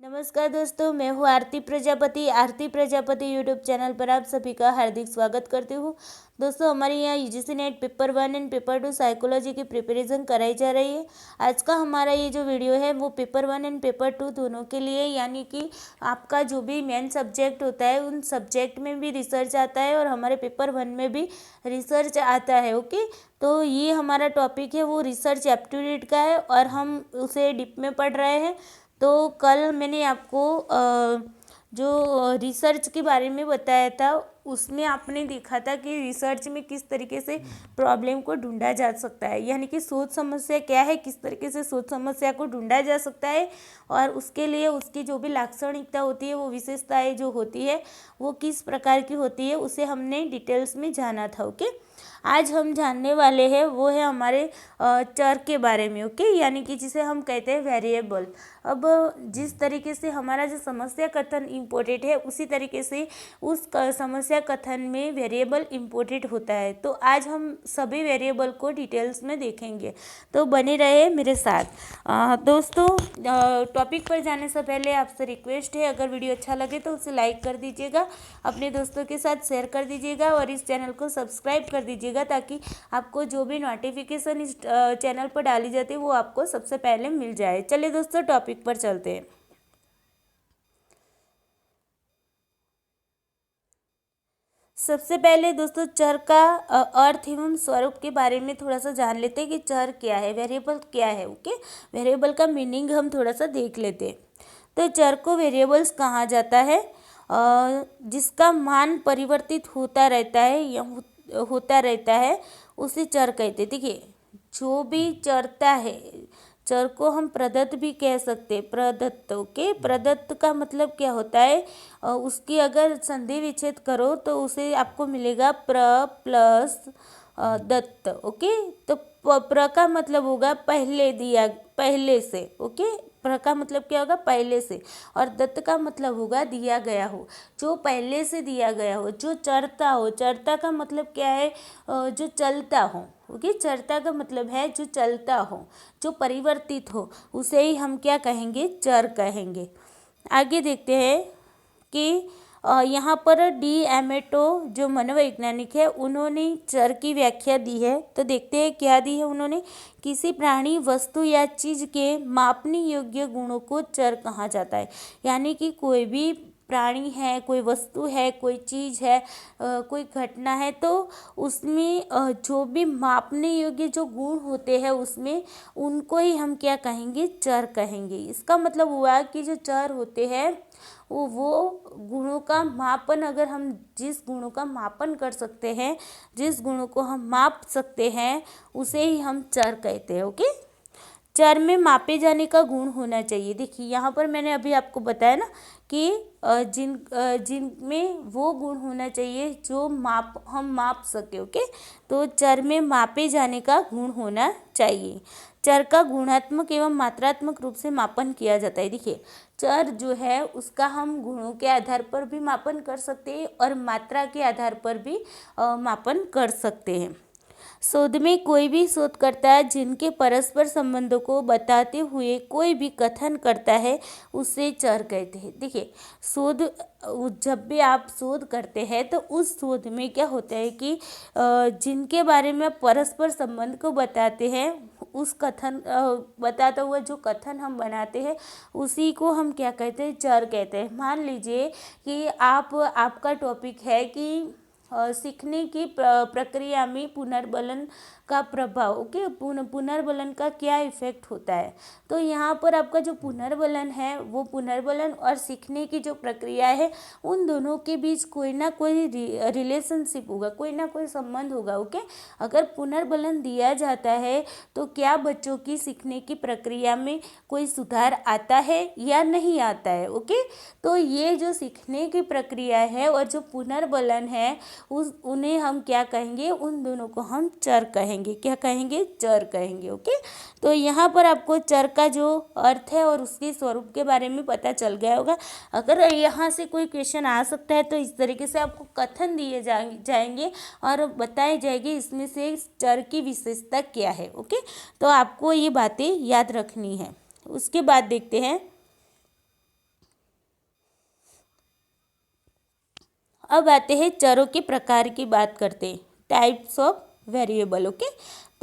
नमस्कार दोस्तों, मैं हूँ आरती प्रजापति यूट्यूब चैनल पर आप सभी का हार्दिक स्वागत करती हूँ। दोस्तों, हमारे यहाँ UGC net paper 1 and paper 2 psychology की प्रिपरेशन कराई जा रही है। आज का हमारा ये जो वीडियो है वो पेपर 1 एंड पेपर 2 दोनों के लिए, यानी कि आपका जो भी मेन सब्जेक्ट होता है उन सब्जेक्ट में भी रिसर्च आता है और हमारे पेपर 1 में भी रिसर्च आता है। ओके, तो ये हमारा टॉपिक है वो रिसर्च एप्टीट्यूड का है और हम उसे डीप में पढ़ रहे हैं। तो कल मैंने आपको जो रिसर्च के बारे में बताया था उसमें आपने देखा था कि रिसर्च में किस तरीके से प्रॉब्लम को ढूंढा जा सकता है, यानी कि सोच समस्या क्या है, किस तरीके से सोच समस्या को ढूंढा जा सकता है और उसके लिए उसकी जो भी लाक्षणिकता होती है, वो विशेषताएं जो होती है वो किस प्रकार की होती है, उसे हमने डिटेल्स में जाना था। ओके, आज हम जानने वाले हैं वो है हमारे चर के बारे में। ओके, यानी कि जिसे हम कहते हैं वेरिएबल। अब जिस तरीके से हमारा जो समस्या कथन इम्पोर्टेंट है उसी तरीके से उस समस्या कथन में वेरिएबल इम्पोर्टेंट होता है। तो आज हम सभी वेरिएबल को डिटेल्स में देखेंगे, तो बने रहे मेरे साथ। दोस्तों, टॉपिक पर जाने से पहले आपसे रिक्वेस्ट है, अगर वीडियो अच्छा लगे तो उसे लाइक कर दीजिएगा, अपने दोस्तों के साथ शेयर कर दीजिएगा और इस चैनल को सब्सक्राइब कर दीजिएगा ताकि आपको जो भी नोटिफिकेशन इस चैनल पर डाली जाती है वो आपको सबसे पहले मिल जाए। चलिए दोस्तों, टॉपिक पर चलते हैं। सबसे पहले दोस्तों चर का अर्थ एवं स्वरूप के बारे में थोड़ा सा जान लेते हैं कि चर क्या है, वेरिएबल क्या है। ओके, वेरिएबल का मीनिंग हम थोड़ा सा देख लेते हैं। तो चर को वेरिएबल्स कहा जाता है जिसका मान परिवर्तित होता रहता है या होता रहता है, उसे चर कहते हैं। देखिए, जो भी चरता है, चर को हम प्रदत्त भी कह सकते हैं, प्रदत्त। ओके, प्रदत्त का मतलब क्या होता है, उसकी अगर संधि विच्छेद करो तो उसे आपको मिलेगा प्र प्लस दत्त। ओके, तो प्र का मतलब होगा पहले दिया, पहले से। ओके, प्र का मतलब क्या होगा, पहले से, और दत्त का मतलब होगा दिया गया हो, जो पहले से दिया गया हो, जो चरता हो। चरता का मतलब क्या है, जो चलता हो। ओके, चरता का मतलब है जो चलता हो, जो परिवर्तित हो, उसे ही हम क्या कहेंगे, चर कहेंगे। आगे देखते हैं कि यहाँ पर डी एमेटो जो मनोवैज्ञानिक है उन्होंने चर की व्याख्या दी है। तो देखते हैं क्या दी है उन्होंने। किसी प्राणी, वस्तु या चीज़ के मापने योग्य गुणों को चर कहा जाता है। यानी कि कोई भी प्राणी है, कोई वस्तु है, कोई चीज़ है, कोई घटना है, तो उसमें जो भी मापने योग्य जो गुण होते हैं उसमें, उनको ही हम क्या कहेंगे, चर कहेंगे। इसका मतलब हुआ कि जो चर होते हैं वो गुणों का मापन, अगर हम जिस गुणों का मापन कर सकते हैं, जिस गुणों को हम माप सकते हैं, उसे ही हम चर कहते हैं। ओके, चर में मापे जाने का गुण होना चाहिए। देखिए, यहाँ पर मैंने अभी आपको बताया ना कि जिनमें वो गुण होना चाहिए जो हम माप सके। ओके, तो चर में मापे जाने का गुण होना चाहिए। चर का गुणात्मक एवं मात्रात्मक रूप से मापन किया जाता है। देखिए, चर जो है उसका हम गुणों के आधार पर भी मापन कर सकते हैं और मात्रा के आधार पर भी मापन कर सकते हैं। शोध में कोई भी शोधकर्ता जिनके परस्पर संबंधों को बताते हुए कोई भी कथन करता है उसे चर कहते हैं। देखिए, शोध, जब भी आप शोध करते हैं तो उस शोध में क्या होता है कि जिनके बारे में परस्पर संबंध को बताते हैं, उस कथन बताता हुआ जो कथन हम बनाते हैं उसी को हम क्या कहते हैं, चर कहते हैं। मान लीजिए कि आपका टॉपिक है कि सीखने की प्रक्रिया में पुनर्बलन का प्रभाव। ओके, पुनर्बलन का क्या इफेक्ट होता है। तो यहाँ पर आपका जो पुनर्बलन है, वो पुनर्बलन और सीखने की जो प्रक्रिया है, उन दोनों के बीच कोई ना कोई रिलेशनशिप होगा, कोई ना कोई संबंध होगा। ओके, अगर पुनर्बलन दिया जाता है तो क्या बच्चों की सीखने की प्रक्रिया में कोई सुधार आता है या नहीं आता है। ओके, तो ये जो सीखने की प्रक्रिया है और जो पुनर्बलन है, उन्हें हम क्या कहेंगे, उन दोनों को हम चर कहेंगे। क्या कहेंगे, चर कहेंगे। ओके, तो यहाँ पर आपको चर का जो अर्थ है और उसके स्वरूप के बारे में पता चल गया होगा। अगर यहाँ से कोई क्वेश्चन आ सकता है तो इस तरीके से आपको कथन दिए जाएंगे और बताए जाएंगे इसमें से चर की विशेषता क्या है। ओके, तो आपको ये बातें याद रखनी है। उसके बाद देखते हैं अब आते हैं चरों के प्रकार की बात करते हैं, टाइप्स ऑफ वेरिएबल। ओके,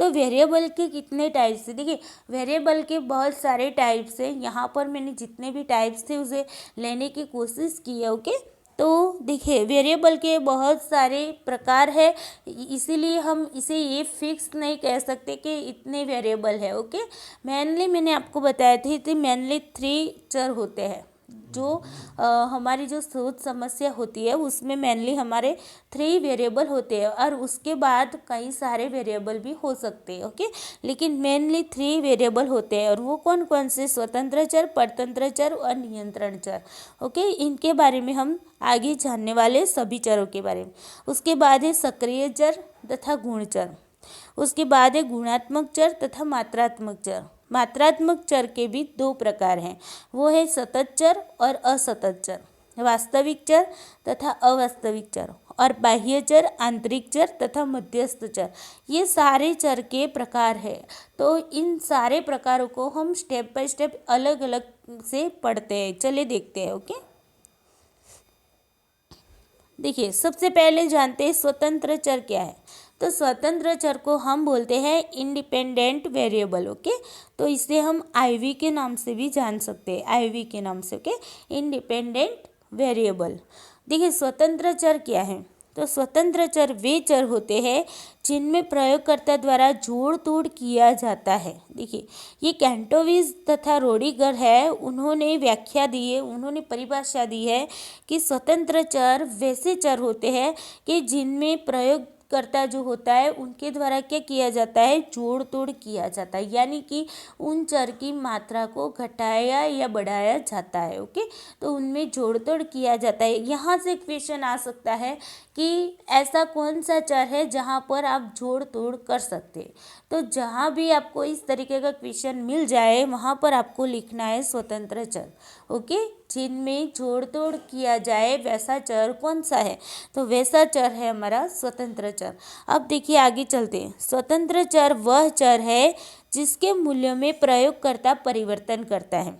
तो वेरिएबल के कितने टाइप्स हैं? देखिए, वेरिएबल के बहुत सारे टाइप्स हैं। यहाँ पर मैंने जितने भी टाइप्स थे उसे लेने की कोशिश की है। ओके, तो देखिए वेरिएबल के बहुत सारे प्रकार है, इसीलिए हम इसे ये फिक्स नहीं कह सकते कि इतने वेरिएबल है। ओके, मेनली मैंने आपको बताया थी मेनली 3 चर होते हैं। जो हमारी जो सोच समस्या होती है उसमें मेनली हमारे 3 वेरिएबल होते हैं, और उसके बाद कई सारे वेरिएबल भी हो सकते हैं। ओके, लेकिन मेनली 3 वेरिएबल होते हैं, और वो कौन कौन से? स्वतंत्र चर, परतंत्र चर और नियंत्रण चर। ओके, इनके बारे में हम आगे जानने वाले, सभी चरों के बारे में। उसके बाद है सक्रिय चर तथा गुण चर। उसके बाद है गुणात्मक चर तथा मात्रात्मक चर। मात्रात्मक चर के भी 2 प्रकार हैं, वो है सतत चर और असतत चर, वास्तविक चर तथा अवास्तविक चर, और बाह्य चर, आंतरिक चर तथा मध्यस्थ चर। ये सारे चर के प्रकार है। तो इन सारे प्रकारों को हम स्टेप बाय स्टेप अलग अलग से पढ़ते हैं। चलिए देखते हैं। ओके, देखिए सबसे पहले जानते हैं स्वतंत्र चर क्या है। तो स्वतंत्र चर को हम बोलते हैं इंडिपेंडेंट वेरिएबल। ओके, तो इसे हम आईवी के नाम से भी जान सकते हैं, आईवी के नाम से। Okay, independent variable. देखिए स्वतंत्र चर क्या है? तो स्वतंत्र चर वे चर होते हैं जिनमें प्रयोगकर्ता द्वारा जोड़ तोड़ किया जाता है। देखिए, ये कैंटोविज तथा रोडिगर है, उन्होंने व्याख्या दी है, उन्होंने परिभाषा दी है कि स्वतंत्र चर वैसे चर होते हैं कि जिनमें प्रयोगकर्ता जो होता है उनके द्वारा क्या किया जाता है? जोड़ तोड़ किया जाता है, यानी कि उन चर की मात्रा को घटाया या बढ़ाया जाता है। ओके, तो उनमें जोड़ तोड़ किया जाता है। यहाँ से क्वेश्चन आ सकता है कि ऐसा कौन सा चर है जहाँ पर आप जोड़ तोड़ कर सकते हैं। तो जहाँ भी आपको इस तरीके का क्वेश्चन मिल जाए वहाँ पर आपको लिखना है स्वतंत्र चर। ओके, जिनमें जोड़ तोड़ किया जाए वैसा चर कौन सा है? तो वैसा चर है हमारा स्वतंत्र चर। अब देखिए आगे चलते हैं। स्वतंत्र चर वह चर है जिसके मूल्यों में प्रयोगकर्ता परिवर्तन करता है,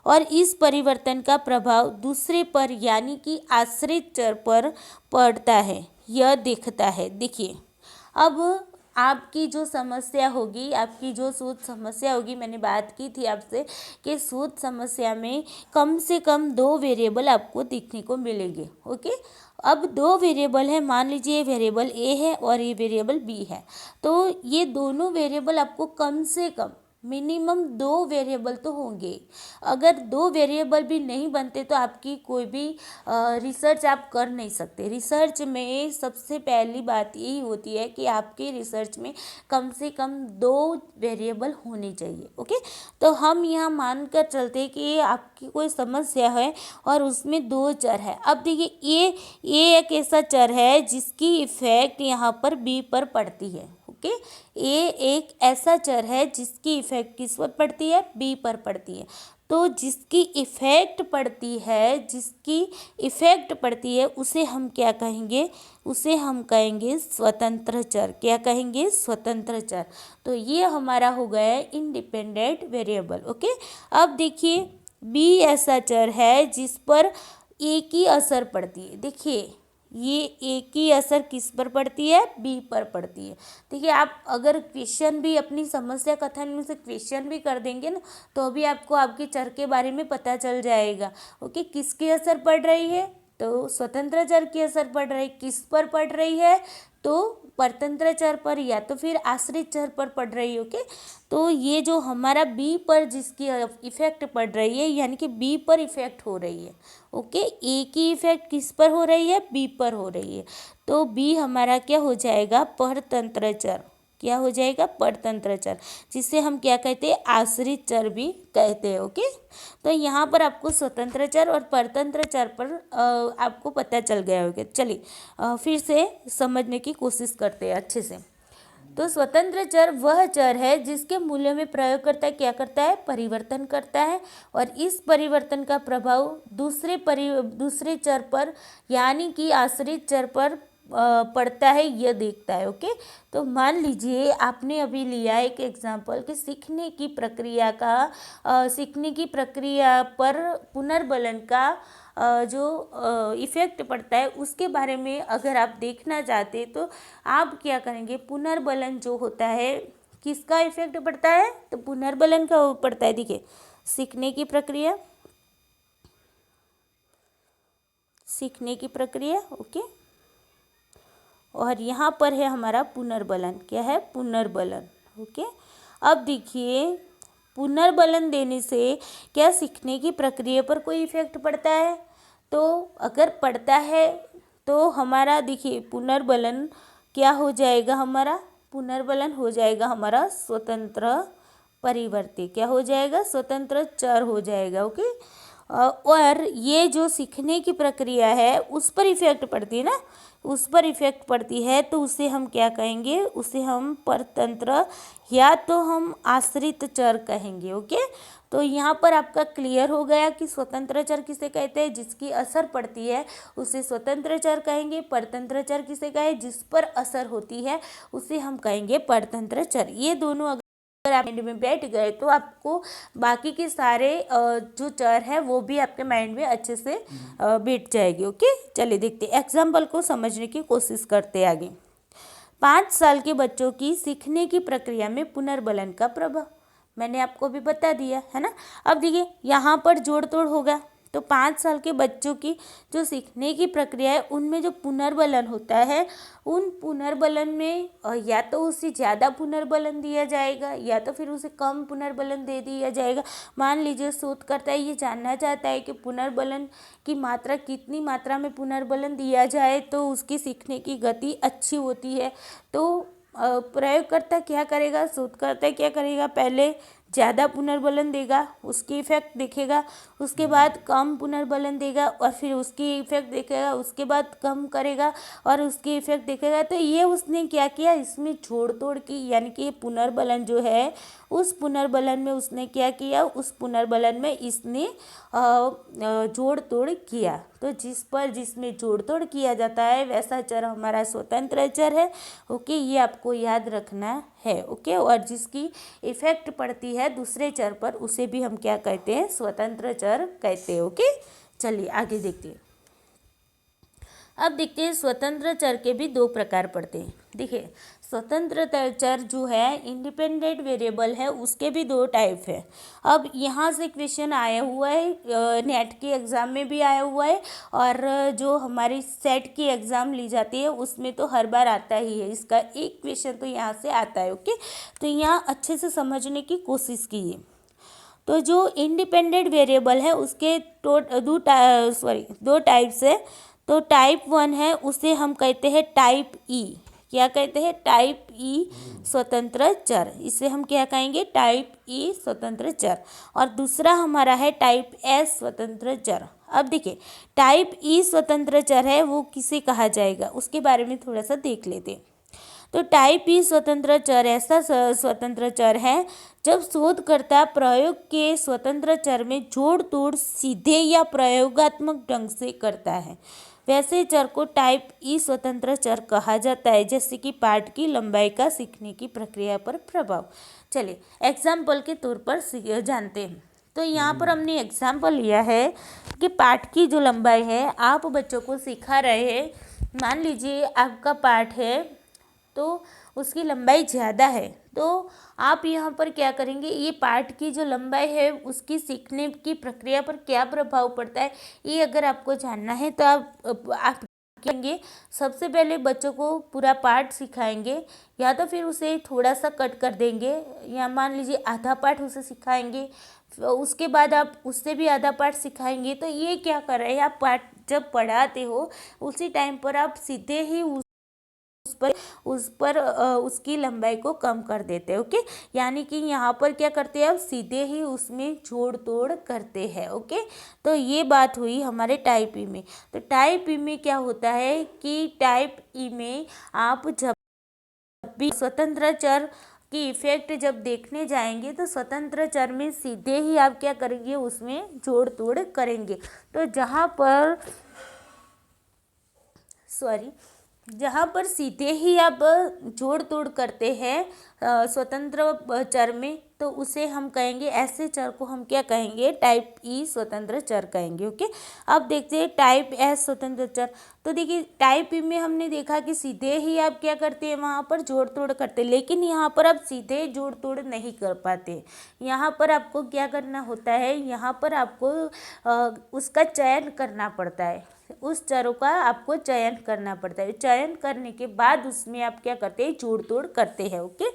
और इस परिवर्तन का प्रभाव दूसरे पर यानी कि आश्रित चर पर पड़ता है, यह दिखता है। देखिए, अब आपकी जो समस्या होगी, आपकी जो सोच समस्या होगी, मैंने बात की थी आपसे कि सोच समस्या में कम से कम 2 वेरिएबल आपको दिखने को मिलेंगे। ओके, अब 2 वेरिएबल है, मान लीजिए वेरिएबल ए है और ये वेरिएबल बी है, तो ये दोनों वेरिएबल आपको कम से कम मिनिमम 2 वेरिएबल तो होंगे। अगर 2 वेरिएबल भी नहीं बनते तो आपकी कोई भी रिसर्च आप कर नहीं सकते। रिसर्च में सबसे पहली बात यही होती है कि आपके रिसर्च में कम से कम 2 वेरिएबल होने चाहिए। ओके, तो हम यहाँ मान कर चलते हैं कि आपकी कोई समस्या है और उसमें 2 चर है। अब देखिए ये एक ऐसा चर है जिसकी इफेक्ट यहाँ पर बी पर पड़ती है। ओके, ए एक ऐसा चर है जिसकी इफेक्ट किस पर पड़ती है? बी पर पड़ती है। तो जिसकी इफेक्ट पड़ती है उसे हम क्या कहेंगे? उसे हम कहेंगे स्वतंत्र चर। क्या कहेंगे? स्वतंत्र चर। तो ये हमारा हो गया है इंडिपेंडेंट वेरिएबल। ओके, अब देखिए बी ऐसा चर है जिस पर ए की असर पड़ती है। देखिए, ये ए की असर किस पर पड़ती है? बी पर पड़ती है। देखिए, आप अगर क्वेश्चन भी अपनी समस्या कथन में से क्वेश्चन भी कर देंगे ना, तो भी आपको आपके चर के बारे में पता चल जाएगा। ओके, किसकी असर पड़ रही है? तो स्वतंत्र चर की असर पड़ रही। किस पर पड़ रही है? तो परतंत्र चर पर या तो फिर आश्रित चर पर पड़ रही। ओके, तो ये जो हमारा बी पर जिसकी इफेक्ट पड़ रही है, यानी कि बी पर इफेक्ट हो रही है। ओके, ए की इफेक्ट किस पर हो रही है? बी पर हो रही है। तो बी हमारा क्या हो जाएगा? परतंत्र चर। क्या हो जाएगा? परतंत्र चर, जिसे हम क्या कहते हैं? आश्रित चर भी कहते हैं। ओके, तो यहाँ पर आपको स्वतंत्र चर और परतंत्र चर पर आपको पता चल गया होगा। चलिए फिर से समझने की कोशिश करते हैं अच्छे से। तो स्वतंत्र चर वह चर है जिसके मूल्य में प्रयोगकर्ता क्या करता है? परिवर्तन करता है, और इस परिवर्तन का प्रभाव दूसरे चर पर यानी कि आश्रित चर पर पढ़ता है यह देखता है। ओके, तो मान लीजिए आपने अभी लिया एक एग्जाम्पल कि सीखने की प्रक्रिया पर पुनर्बलन का जो इफ़ेक्ट पड़ता है उसके बारे में अगर आप देखना चाहते तो आप क्या करेंगे, पुनर्बलन जो होता है किसका इफ़ेक्ट पड़ता है, तो पुनर्बलन का पड़ता है। देखिए, सीखने की प्रक्रिया ओके, और यहाँ पर है हमारा पुनर्बलन। क्या है, पुनर्बलन। ओके, अब देखिए पुनर्बलन देने से क्या सीखने की प्रक्रिया पर कोई इफेक्ट पड़ता है, तो अगर पड़ता है तो हमारा देखिए पुनर्बलन क्या हो जाएगा, पुनर्बलन हो जाएगा हमारा स्वतंत्र परिवर्ती। क्या हो जाएगा, स्वतंत्र चर हो जाएगा। ओके, और ये जो सीखने की प्रक्रिया है उस पर इफेक्ट पड़ती है ना, उस पर इफेक्ट पड़ती है तो उसे हम क्या कहेंगे, उसे हम परतंत्र या तो हम आश्रित चर कहेंगे। ओके, तो यहाँ पर आपका क्लियर हो गया कि स्वतंत्र चर किसे कहते हैं, जिसकी असर पड़ती है उसे स्वतंत्र चर कहेंगे। परतंत्र चर किसे कहें, जिस पर असर होती है उसे हम कहेंगे परतंत्र चर। ये दोनों अगर आप माइंड में बैठ गए तो आपको बाकी के सारे जो चर है वो भी आपके माइंड में अच्छे से बैठ जाएगी। ओके, चलिए देखते एग्जाम्पल को समझने की कोशिश करते आगे। 5 साल के बच्चों की सीखने की प्रक्रिया में पुनर्बलन का प्रभाव मैंने आपको भी बता दिया है ना। अब देखिए यहाँ पर जोड़ तोड़ होगा, तो 5 साल के बच्चों की जो सीखने की प्रक्रिया है उनमें जो पुनर्बलन होता है, उन पुनर्बलन में या तो उसे ज़्यादा पुनर्बलन दिया जाएगा या तो फिर उसे कम पुनर्बलन दे दिया जाएगा। मान लीजिए शोधकर्ता ये जानना चाहता है कि पुनर्बलन की मात्रा कितनी मात्रा में पुनर्बलन दिया जाए तो उसकी सीखने की गति अच्छी होती है, तो प्रयोगकर्ता क्या करेगा, शोधकर्ता क्या करेगा, पहले ज़्यादा पुनर्बलन देगा, उसकी इफेक्ट देखेगा, उसके बाद कम पुनर्बलन देगा और फिर उसकी इफेक्ट देखेगा, उसके बाद कम करेगा और उसकी इफेक्ट देखेगा। तो ये उसने क्या किया, इसमें जोड़ तोड़ की, यानी कि पुनर्बलन जो है उस पुनर्बलन में उसने क्या किया, उस पुनर्बलन में इसने जोड़ तोड़ किया। तो जिसमें जोड़ तोड़ किया जाता है वैसा चर हमारा स्वतंत्र चर है। ओके, ये आपको याद रखना है। ओके, और जिसकी इफेक्ट पड़ती है दूसरे चर पर उसे भी हम क्या कहते हैं, स्वतंत्र चर कहते हैं। ओके, चलिए आगे देखते हैं। अब देखते हैं स्वतंत्र चर के भी 2 प्रकार पड़ते हैं। देखिए स्वतंत्र चर जो है इंडिपेंडेंट वेरिएबल है उसके भी 2 टाइप है। अब यहाँ से क्वेश्चन आया हुआ है, नेट के एग्ज़ाम में भी आया हुआ है और जो हमारी सेट की एग्ज़ाम ली जाती है उसमें तो हर बार आता ही है, इसका एक क्वेश्चन तो यहाँ से आता है। ओके, तो यहाँ अच्छे से समझने की कोशिश कीजिए। तो जो इंडिपेंडेंट वेरिएबल है उसके 2 टाइप्स है। तो टाइप 1 है उसे हम कहते हैं टाइप ई। क्या कहते हैं, टाइप ई स्वतंत्र चर, इसे हम क्या कहेंगे, टाइप ई स्वतंत्र चर। और दूसरा हमारा है टाइप एस स्वतंत्र चर। अब देखिए टाइप ई स्वतंत्र चर है वो किसे कहा जाएगा उसके बारे में थोड़ा सा देख लेते हैं। तो टाइप ई स्वतंत्र चर ऐसा स्वतंत्र चर है जब शोधकर्ता प्रयोग के स्वतंत्र चर में जोड़ तोड़ सीधे या प्रयोगात्मक ढंग से करता है, वैसे चर को टाइप ई स्वतंत्र चर कहा जाता है, जैसे कि पाठ की लंबाई का सीखने की प्रक्रिया पर प्रभाव। चलिए एग्जाम्पल के तौर पर जानते हैं। तो यहाँ पर हमने एग्जाम्पल लिया है कि पाठ की जो लंबाई है, आप बच्चों को सिखा रहे हैं, मान लीजिए आपका पाठ है तो उसकी लंबाई ज़्यादा है, तो आप यहाँ पर क्या करेंगे, ये पाठ की जो लंबाई है उसकी सीखने की प्रक्रिया पर क्या प्रभाव पड़ता है ये अगर आपको जानना है तो आप करेंगे, सबसे पहले बच्चों को पूरा पाठ सिखाएंगे या तो फिर उसे थोड़ा सा कट कर देंगे, या मान लीजिए आधा पाठ उसे सिखाएंगे, उसके बाद आप उससे भी आधा पाठ सिखाएंगे। तो ये क्या कर रहे हैं, आप पाठ जब पढ़ाते हो उसी टाइम पर आप सीधे ही उस पर उसकी लंबाई को कम कर देते हैं। ओके, यानी कि यहाँ पर क्या करते हैं, आप सीधे ही उसमें जोड़ तोड़ करते हैं। ओके, तो ये बात हुई हमारे टाइप ई में। तो टाइप ई में क्या होता है कि टाइप ई में आप जब भी स्वतंत्र चर की इफेक्ट जब देखने जाएंगे तो स्वतंत्र चर में सीधे ही आप क्या करेंगे, उसमें जोड़ तोड़ करेंगे। तो जहाँ पर जहाँ पर सीधे ही आप जोड़ तोड़ करते हैं स्वतंत्र चर में, तो उसे हम कहेंगे, ऐसे चर को हम क्या कहेंगे, टाइप ई स्वतंत्र चर कहेंगे। ओके, अब देखते हैं टाइप एस स्वतंत्र चर। तो देखिए टाइप ई में हमने देखा कि सीधे ही आप क्या करते हैं, वहाँ पर जोड़ तोड़ करते हैं, लेकिन यहाँ पर आप सीधे जोड़ तोड़ नहीं कर पाते। यहाँ पर आपको क्या करना होता है, यहाँ पर आपको उसका चयन करना पड़ता है, उस चरों का आपको चयन करना पड़ता है। चयन करने के बाद उसमें आप क्या करते हैं, जोड़ तोड़ करते हैं। ओके,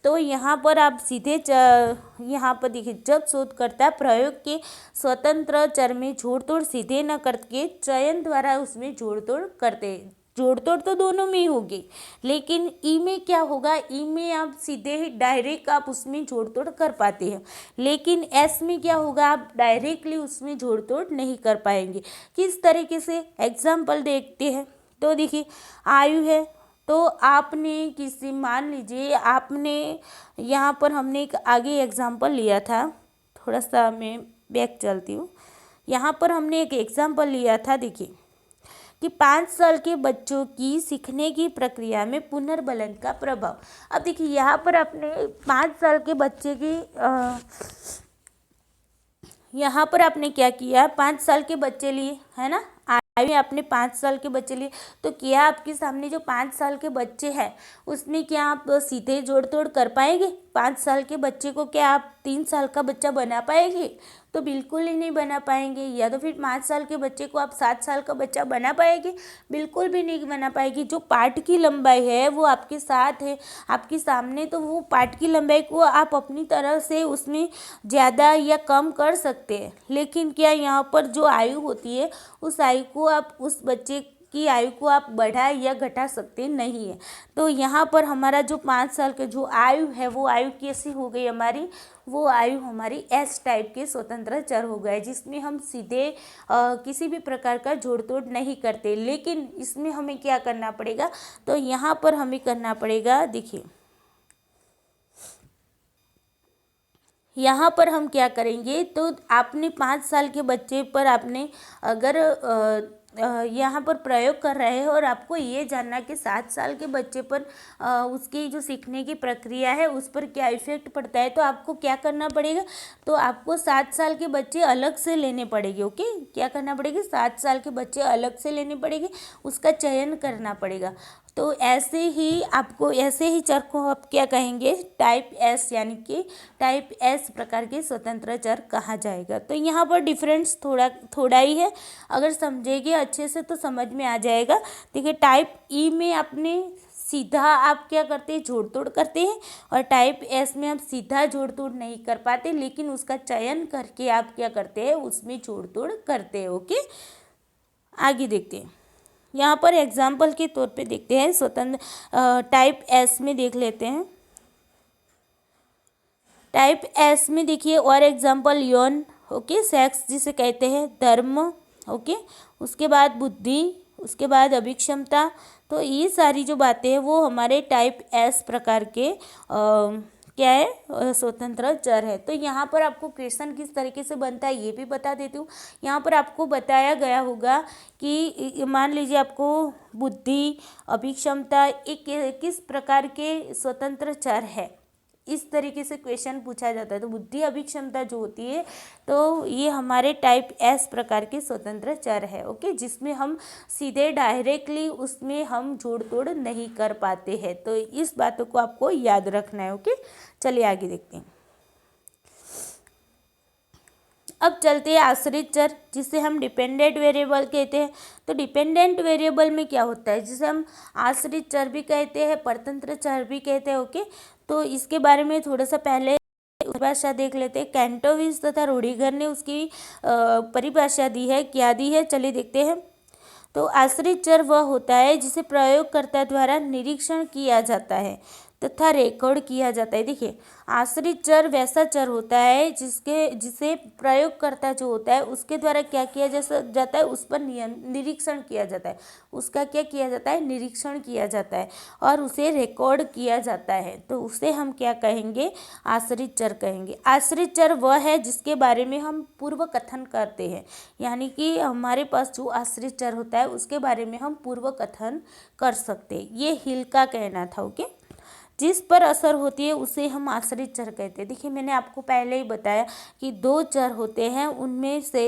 तो यहाँ पर आप सीधे यहाँ पर देखिए, जब शोधकर्ता प्रयोग के स्वतंत्र चर में जोड़ तोड़ सीधे न करके चयन द्वारा उसमें जोड़ तोड़ करते हैं। जोड़ तोड़ तो दोनों में ही होगी, लेकिन ई में क्या होगा, ई में आप सीधे ही डायरेक्ट आप उसमें जोड़ तोड़ कर पाते हैं, लेकिन एस में क्या होगा, आप डायरेक्टली उसमें जोड़ तोड़ नहीं कर पाएंगे। किस तरीके से, एग्जाम्पल देखते हैं। तो देखिए आयु है, तो आपने किसी, मान लीजिए आपने, यहाँ पर हमने एक आगे एग्जाम्पल लिया था, थोड़ा सा मैं बैक चलती हूँ। यहाँ पर हमने एक एग्जाम्पल लिया था, देखिए कि 5 साल के बच्चों की सीखने की प्रक्रिया में पुनर्बलन का प्रभाव। अब देखिए यहाँ पर आपने 5 साल के बच्चे की यहाँ पर आपने क्या किया, 5 साल के बच्चे लिए, है ना, आयु आपने 5 साल के बच्चे लिए, तो क्या आपके सामने जो 5 साल के बच्चे हैं उसमें क्या आप सीधे जोड़ तोड़ कर पाएंगे? 5 साल के बच्चे को क्या आप 3 साल का बच्चा बना पाएंगे? तो बिल्कुल ही नहीं बना पाएंगे। या तो फिर 5 साल के बच्चे को आप 7 साल का बच्चा बना पाएंगे? बिल्कुल भी नहीं बना पाएगी। जो पार्ट की लंबाई है वो आपके साथ है, आपके सामने, तो वो पार्ट की लंबाई को आप अपनी तरह से उसमें ज़्यादा या कम कर सकते हैं, लेकिन क्या यहाँ पर जो आयु होती है उस आयु को आप, उस बच्चे की आयु को आप बढ़ा या घटा सकते नहीं है। तो यहाँ पर हमारा जो 5 साल के जो आयु है वो आयु कैसी हो गई हमारी, वो आयु हमारी एस टाइप के स्वतंत्र चर हो गए, जिसमें हम सीधे किसी भी प्रकार का जोड़ तोड़ नहीं करते। लेकिन इसमें हमें क्या करना पड़ेगा, तो यहाँ पर हमें करना पड़ेगा, देखिए यहाँ पर हम क्या करेंगे, तो आपने 5 साल के बच्चे पर आपने अगर यहाँ पर प्रयोग कर रहे हैं और आपको ये जानना कि 7 साल के बच्चे पर उसकी जो सीखने की प्रक्रिया है उस पर क्या इफेक्ट पड़ता है, तो आपको क्या करना पड़ेगा, तो आपको 7 साल के बच्चे अलग से लेने पड़ेंगे। ओके, क्या करना पड़ेगा, 7 साल के बच्चे अलग से लेने पड़ेंगे, उसका चयन करना पड़ेगा। तो ऐसे ही आपको, ऐसे ही चर को आप क्या कहेंगे, टाइप एस, यानी कि टाइप एस प्रकार के स्वतंत्र चर कहा जाएगा। तो यहाँ पर डिफरेंस थोड़ा ही है, अगर समझेंगे अच्छे से तो समझ में आ जाएगा। देखिए टाइप ई में आपने सीधा आप क्या करते हैं, जोड़ तोड़ करते हैं, और टाइप एस में आप सीधा जोड़ तोड़ नहीं कर पाते, लेकिन उसका चयन करके आप क्या करते हैं, उसमें जोड़ तोड़ करते हैं। ओके, आगे देखते हैं। यहाँ पर एग्जाम्पल के तौर पे देखते हैं, स्वतंत्र टाइप एस में देख लेते हैं। टाइप एस में देखिए और एग्जाम्पल यौन, ओके, सेक्स जिसे कहते हैं, धर्म, ओके, उसके बाद बुद्धि, उसके बाद अभिक्षमता। तो ये सारी जो बातें हैं वो हमारे टाइप एस प्रकार के क्या है, स्वतंत्र चर है। तो यहाँ पर आपको क्वेश्चन किस तरीके से बनता है ये भी बता देती हूँ। यहाँ पर आपको बताया गया होगा कि मान लीजिए आपको बुद्धि, अभिक्षमता एक किस प्रकार के स्वतंत्र चर है, इस तरीके से क्वेश्चन पूछा जाता है। तो बुद्धि अभिक्षमता जो होती है, तो ये हमारे टाइप एस प्रकार के स्वतंत्र चर है। ओके, जिसमें हम सीधे डायरेक्टली उसमें हम जोड़ तोड़ नहीं कर पाते हैं। तो इस बातों को आपको याद रखना है। ओके, चलिए आगे देखते हैं। अब चलते हैं आश्रित चर, जिसे हम डिपेंडेंट वेरिएबल कहते हैं। तो डिपेंडेंट वेरिएबल में क्या होता है, जिसे हम आश्रित चर भी कहते हैं, परतंत्र चर भी कहते हैं। ओके, तो इसके बारे में थोड़ा सा पहले परिभाषा देख लेते हैं। कैंटोविज तथा रूढ़िगर ने उसकी परिभाषा दी है, क्या दी है, चलिए देखते हैं। तो आश्रित चर वह होता है जिसे प्रयोगकर्ता द्वारा निरीक्षण किया जाता है। तथा रिकॉर्ड किया जाता है। देखिए, आश्रित चर वैसा चर होता है जिसे प्रयोगकर्ता जो होता है उसके द्वारा क्या किया जाता है, उस पर निरीक्षण किया जाता है। उसका क्या किया जाता है, निरीक्षण किया जाता है और उसे रिकॉर्ड किया जाता है। तो उसे हम क्या कहेंगे, आश्रित चर कहेंगे। आश्रित चर वह है जिसके बारे में हम पूर्व कथन करते हैं, यानी कि हमारे पास जो आश्रित चर होता है उसके बारे में हम पूर्व कथन कर सकते हैं। ये हिल का कहना था। ओके, जिस पर असर होती है उसे हम आश्रित चर कहते हैं। देखिए, मैंने आपको पहले ही बताया कि दो चर होते हैं, उनमें से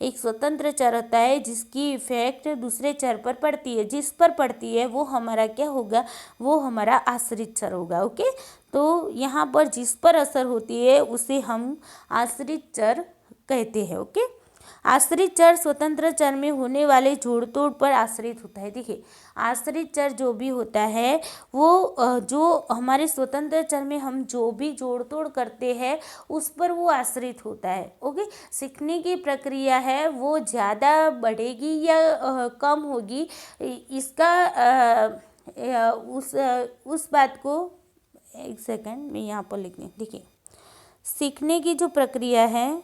एक स्वतंत्र चर होता है जिसकी इफेक्ट दूसरे चर पर पड़ती है। जिस पर पड़ती है वो हमारा क्या होगा, वो हमारा आश्रित चर होगा। ओके, तो यहाँ पर जिस पर असर होती है उसे हम आश्रित चर कहते हैं। ओके, आश्रित चर स्वतंत्र चर में होने वाले जोड़ तोड़ पर आश्रित होता है। देखिए, आश्रित चर जो भी होता है वो जो हमारे स्वतंत्र चर में हम जो भी जोड़ तोड़ करते हैं उस पर वो आश्रित होता है। ओके, सीखने की प्रक्रिया है वो ज़्यादा बढ़ेगी या कम होगी, इसका उस बात को, एक सेकेंड मैं यहाँ पर लिख दूँ। देखिए, सीखने की जो प्रक्रिया है,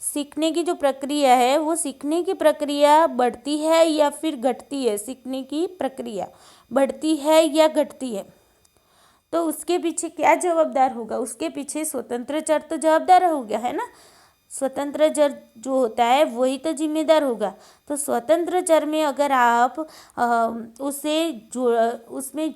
सीखने की जो प्रक्रिया है वो सीखने की प्रक्रिया बढ़ती है या फिर घटती है, सीखने की प्रक्रिया बढ़ती है या घटती है, तो उसके पीछे क्या जवाबदार होगा, उसके पीछे स्वतंत्र चर तो जवाबदार हो गया है ना। स्वतंत्र चर जो होता है वही तो जिम्मेदार होगा। तो स्वतंत्र चर में अगर आप उसमें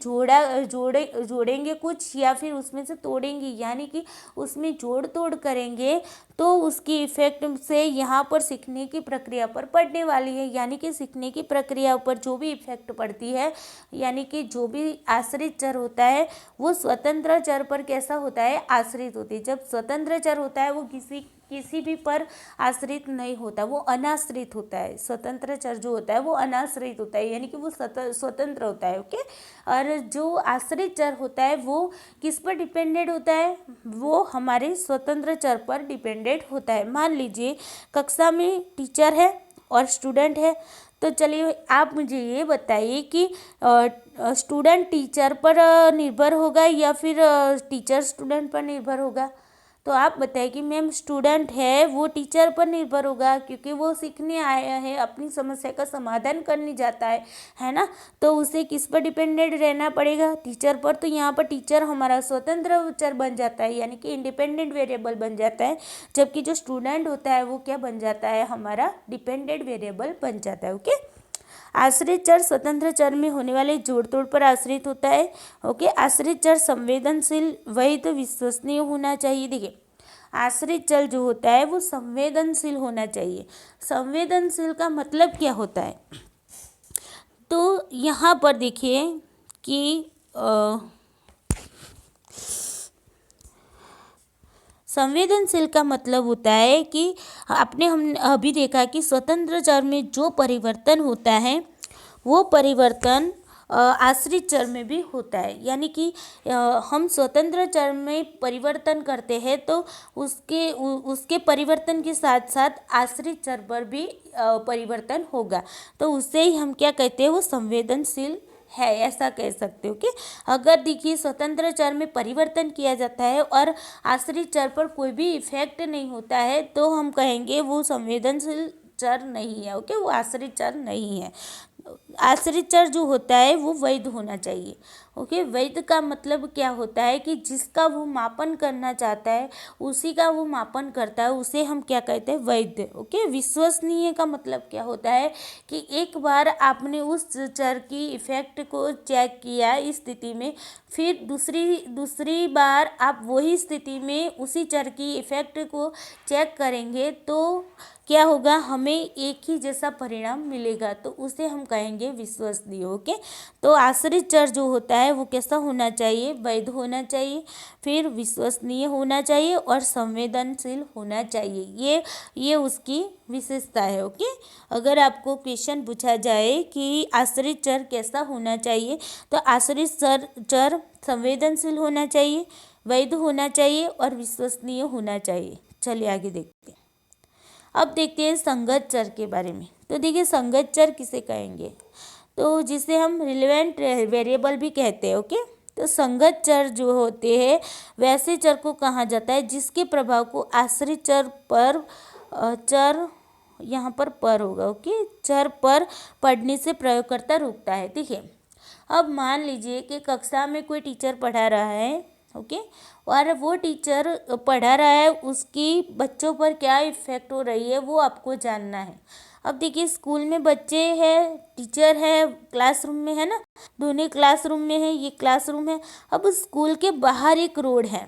जोड़ेंगे कुछ या फिर उसमें से तोड़ेंगे, यानी कि उसमें जोड़ तोड़ करेंगे, तो उसकी इफेक्ट से यहाँ पर सीखने की प्रक्रिया पर पड़ने वाली है। यानी कि सीखने की प्रक्रिया पर जो भी इफेक्ट पड़ती है, यानी कि जो भी आश्रित चर होता है वो स्वतंत्र चर पर कैसा होता है, आश्रित होती है। जब स्वतंत्र चर होता है वो किसी भी पर आश्रित नहीं होता, वो अनाश्रित होता है। स्वतंत्र चर जो होता है वो अनाश्रित होता है, यानी कि वो स्वतंत्र होता है। ओके, और जो आश्रित चर होता है वो किस पर डिपेंडेंट होता है, वो हमारे स्वतंत्र चर पर डिपेंडेंट होता है। मान लीजिए कक्षा में टीचर है और स्टूडेंट है, तो चलिए आप मुझे ये बताइए कि स्टूडेंट टीचर पर निर्भर होगा या फिर टीचर स्टूडेंट पर निर्भर होगा। तो आप बताइए कि मैम स्टूडेंट है वो टीचर पर निर्भर होगा, क्योंकि वो सीखने आया है, अपनी समस्या का समाधान करने जाता है ना। तो उसे किस पर डिपेंडेंट रहना पड़ेगा, टीचर पर। तो यहाँ पर टीचर हमारा स्वतंत्र चर बन जाता है, यानी कि इंडिपेंडेंट वेरिएबल बन जाता है, जबकि जो स्टूडेंट होता है वो क्या बन जाता है, हमारा डिपेंडेंट वेरिएबल बन जाता है। ओके, आश्रित चर स्वतंत्र चर में होने वाले जोड़ तोड़ पर आश्रित होता है। ओके, आश्रित चर संवेदनशील, वैध, विश्वसनीय होना चाहिए। देखिए, आश्रित चर जो होता है वो संवेदनशील होना चाहिए। संवेदनशील का मतलब क्या होता है, तो यहाँ पर देखिए कि संवेदनशील का मतलब होता है कि हम अभी देखा कि स्वतंत्र चर में जो परिवर्तन होता है वो परिवर्तन आश्रित चर में भी होता है। यानी कि हम स्वतंत्र चर में परिवर्तन करते हैं तो उसके परिवर्तन के साथ साथ आश्रित चर पर भी परिवर्तन होगा, तो उससे ही हम क्या कहते हैं, वो संवेदनशील है, ऐसा कह सकते हो कि अगर देखिए स्वतंत्र चर में परिवर्तन किया जाता है और आश्रित चर पर कोई भी इफेक्ट नहीं होता है तो हम कहेंगे वो संवेदनशील चर नहीं है। ओके, वो आश्रित चर नहीं है। आश्रित चर जो होता है वो वैध होना चाहिए। ओके, वैध का मतलब क्या होता है कि जिसका वो मापन करना चाहता है उसी का वो मापन करता है, उसे हम क्या कहते हैं, वैध। ओके, विश्वसनीय का मतलब क्या होता है कि एक बार आपने उस चर की इफेक्ट को चेक किया इस स्थिति में, फिर दूसरी बार आप वही स्थिति में उसी चर की इफेक्ट को चेक करेंगे तो क्या होगा, हमें एक ही जैसा परिणाम मिलेगा, तो उसे हम कहेंगे विश्वसनीय। ओके, तो आश्रित चर जो होता है वो कैसा होना चाहिए, वैध होना चाहिए, फिर विश्वसनीय होना चाहिए और संवेदनशील होना चाहिए। ये उसकी विशेषता है। ओके, अगर आपको क्वेश्चन पूछा जाए कि आश्रित चर कैसा होना चाहिए, तो आश्रित चर संवेदनशील होना चाहिए, वैध होना चाहिए और विश्वसनीय होना चाहिए। चलिए आगे देखते हैं। अब देखते हैं संगत चर के बारे में। तो देखिए, संगत चर किसे कहेंगे, तो जिसे हम रिलेवेंट वेरिएबल भी कहते हैं। ओके, तो संगत चर जो होते हैं वैसे चर को कहा जाता है जिसके प्रभाव को आश्रित चर पर चर यहाँ पर होगा, ओके, चर पर पढ़ने से प्रयोगकर्ता रोकता है। ठीक है, अब मान लीजिए कि कक्षा में कोई टीचर पढ़ा रहा है, ओके, और वो टीचर पढ़ा रहा है, उसकी बच्चों पर क्या इफ़ेक्ट हो रही है वो आपको जानना है। अब देखिए स्कूल में बच्चे हैं, टीचर है, क्लासरूम में है ना, दोनों क्लासरूम में है, ये क्लासरूम है। अब स्कूल के बाहर एक रोड है,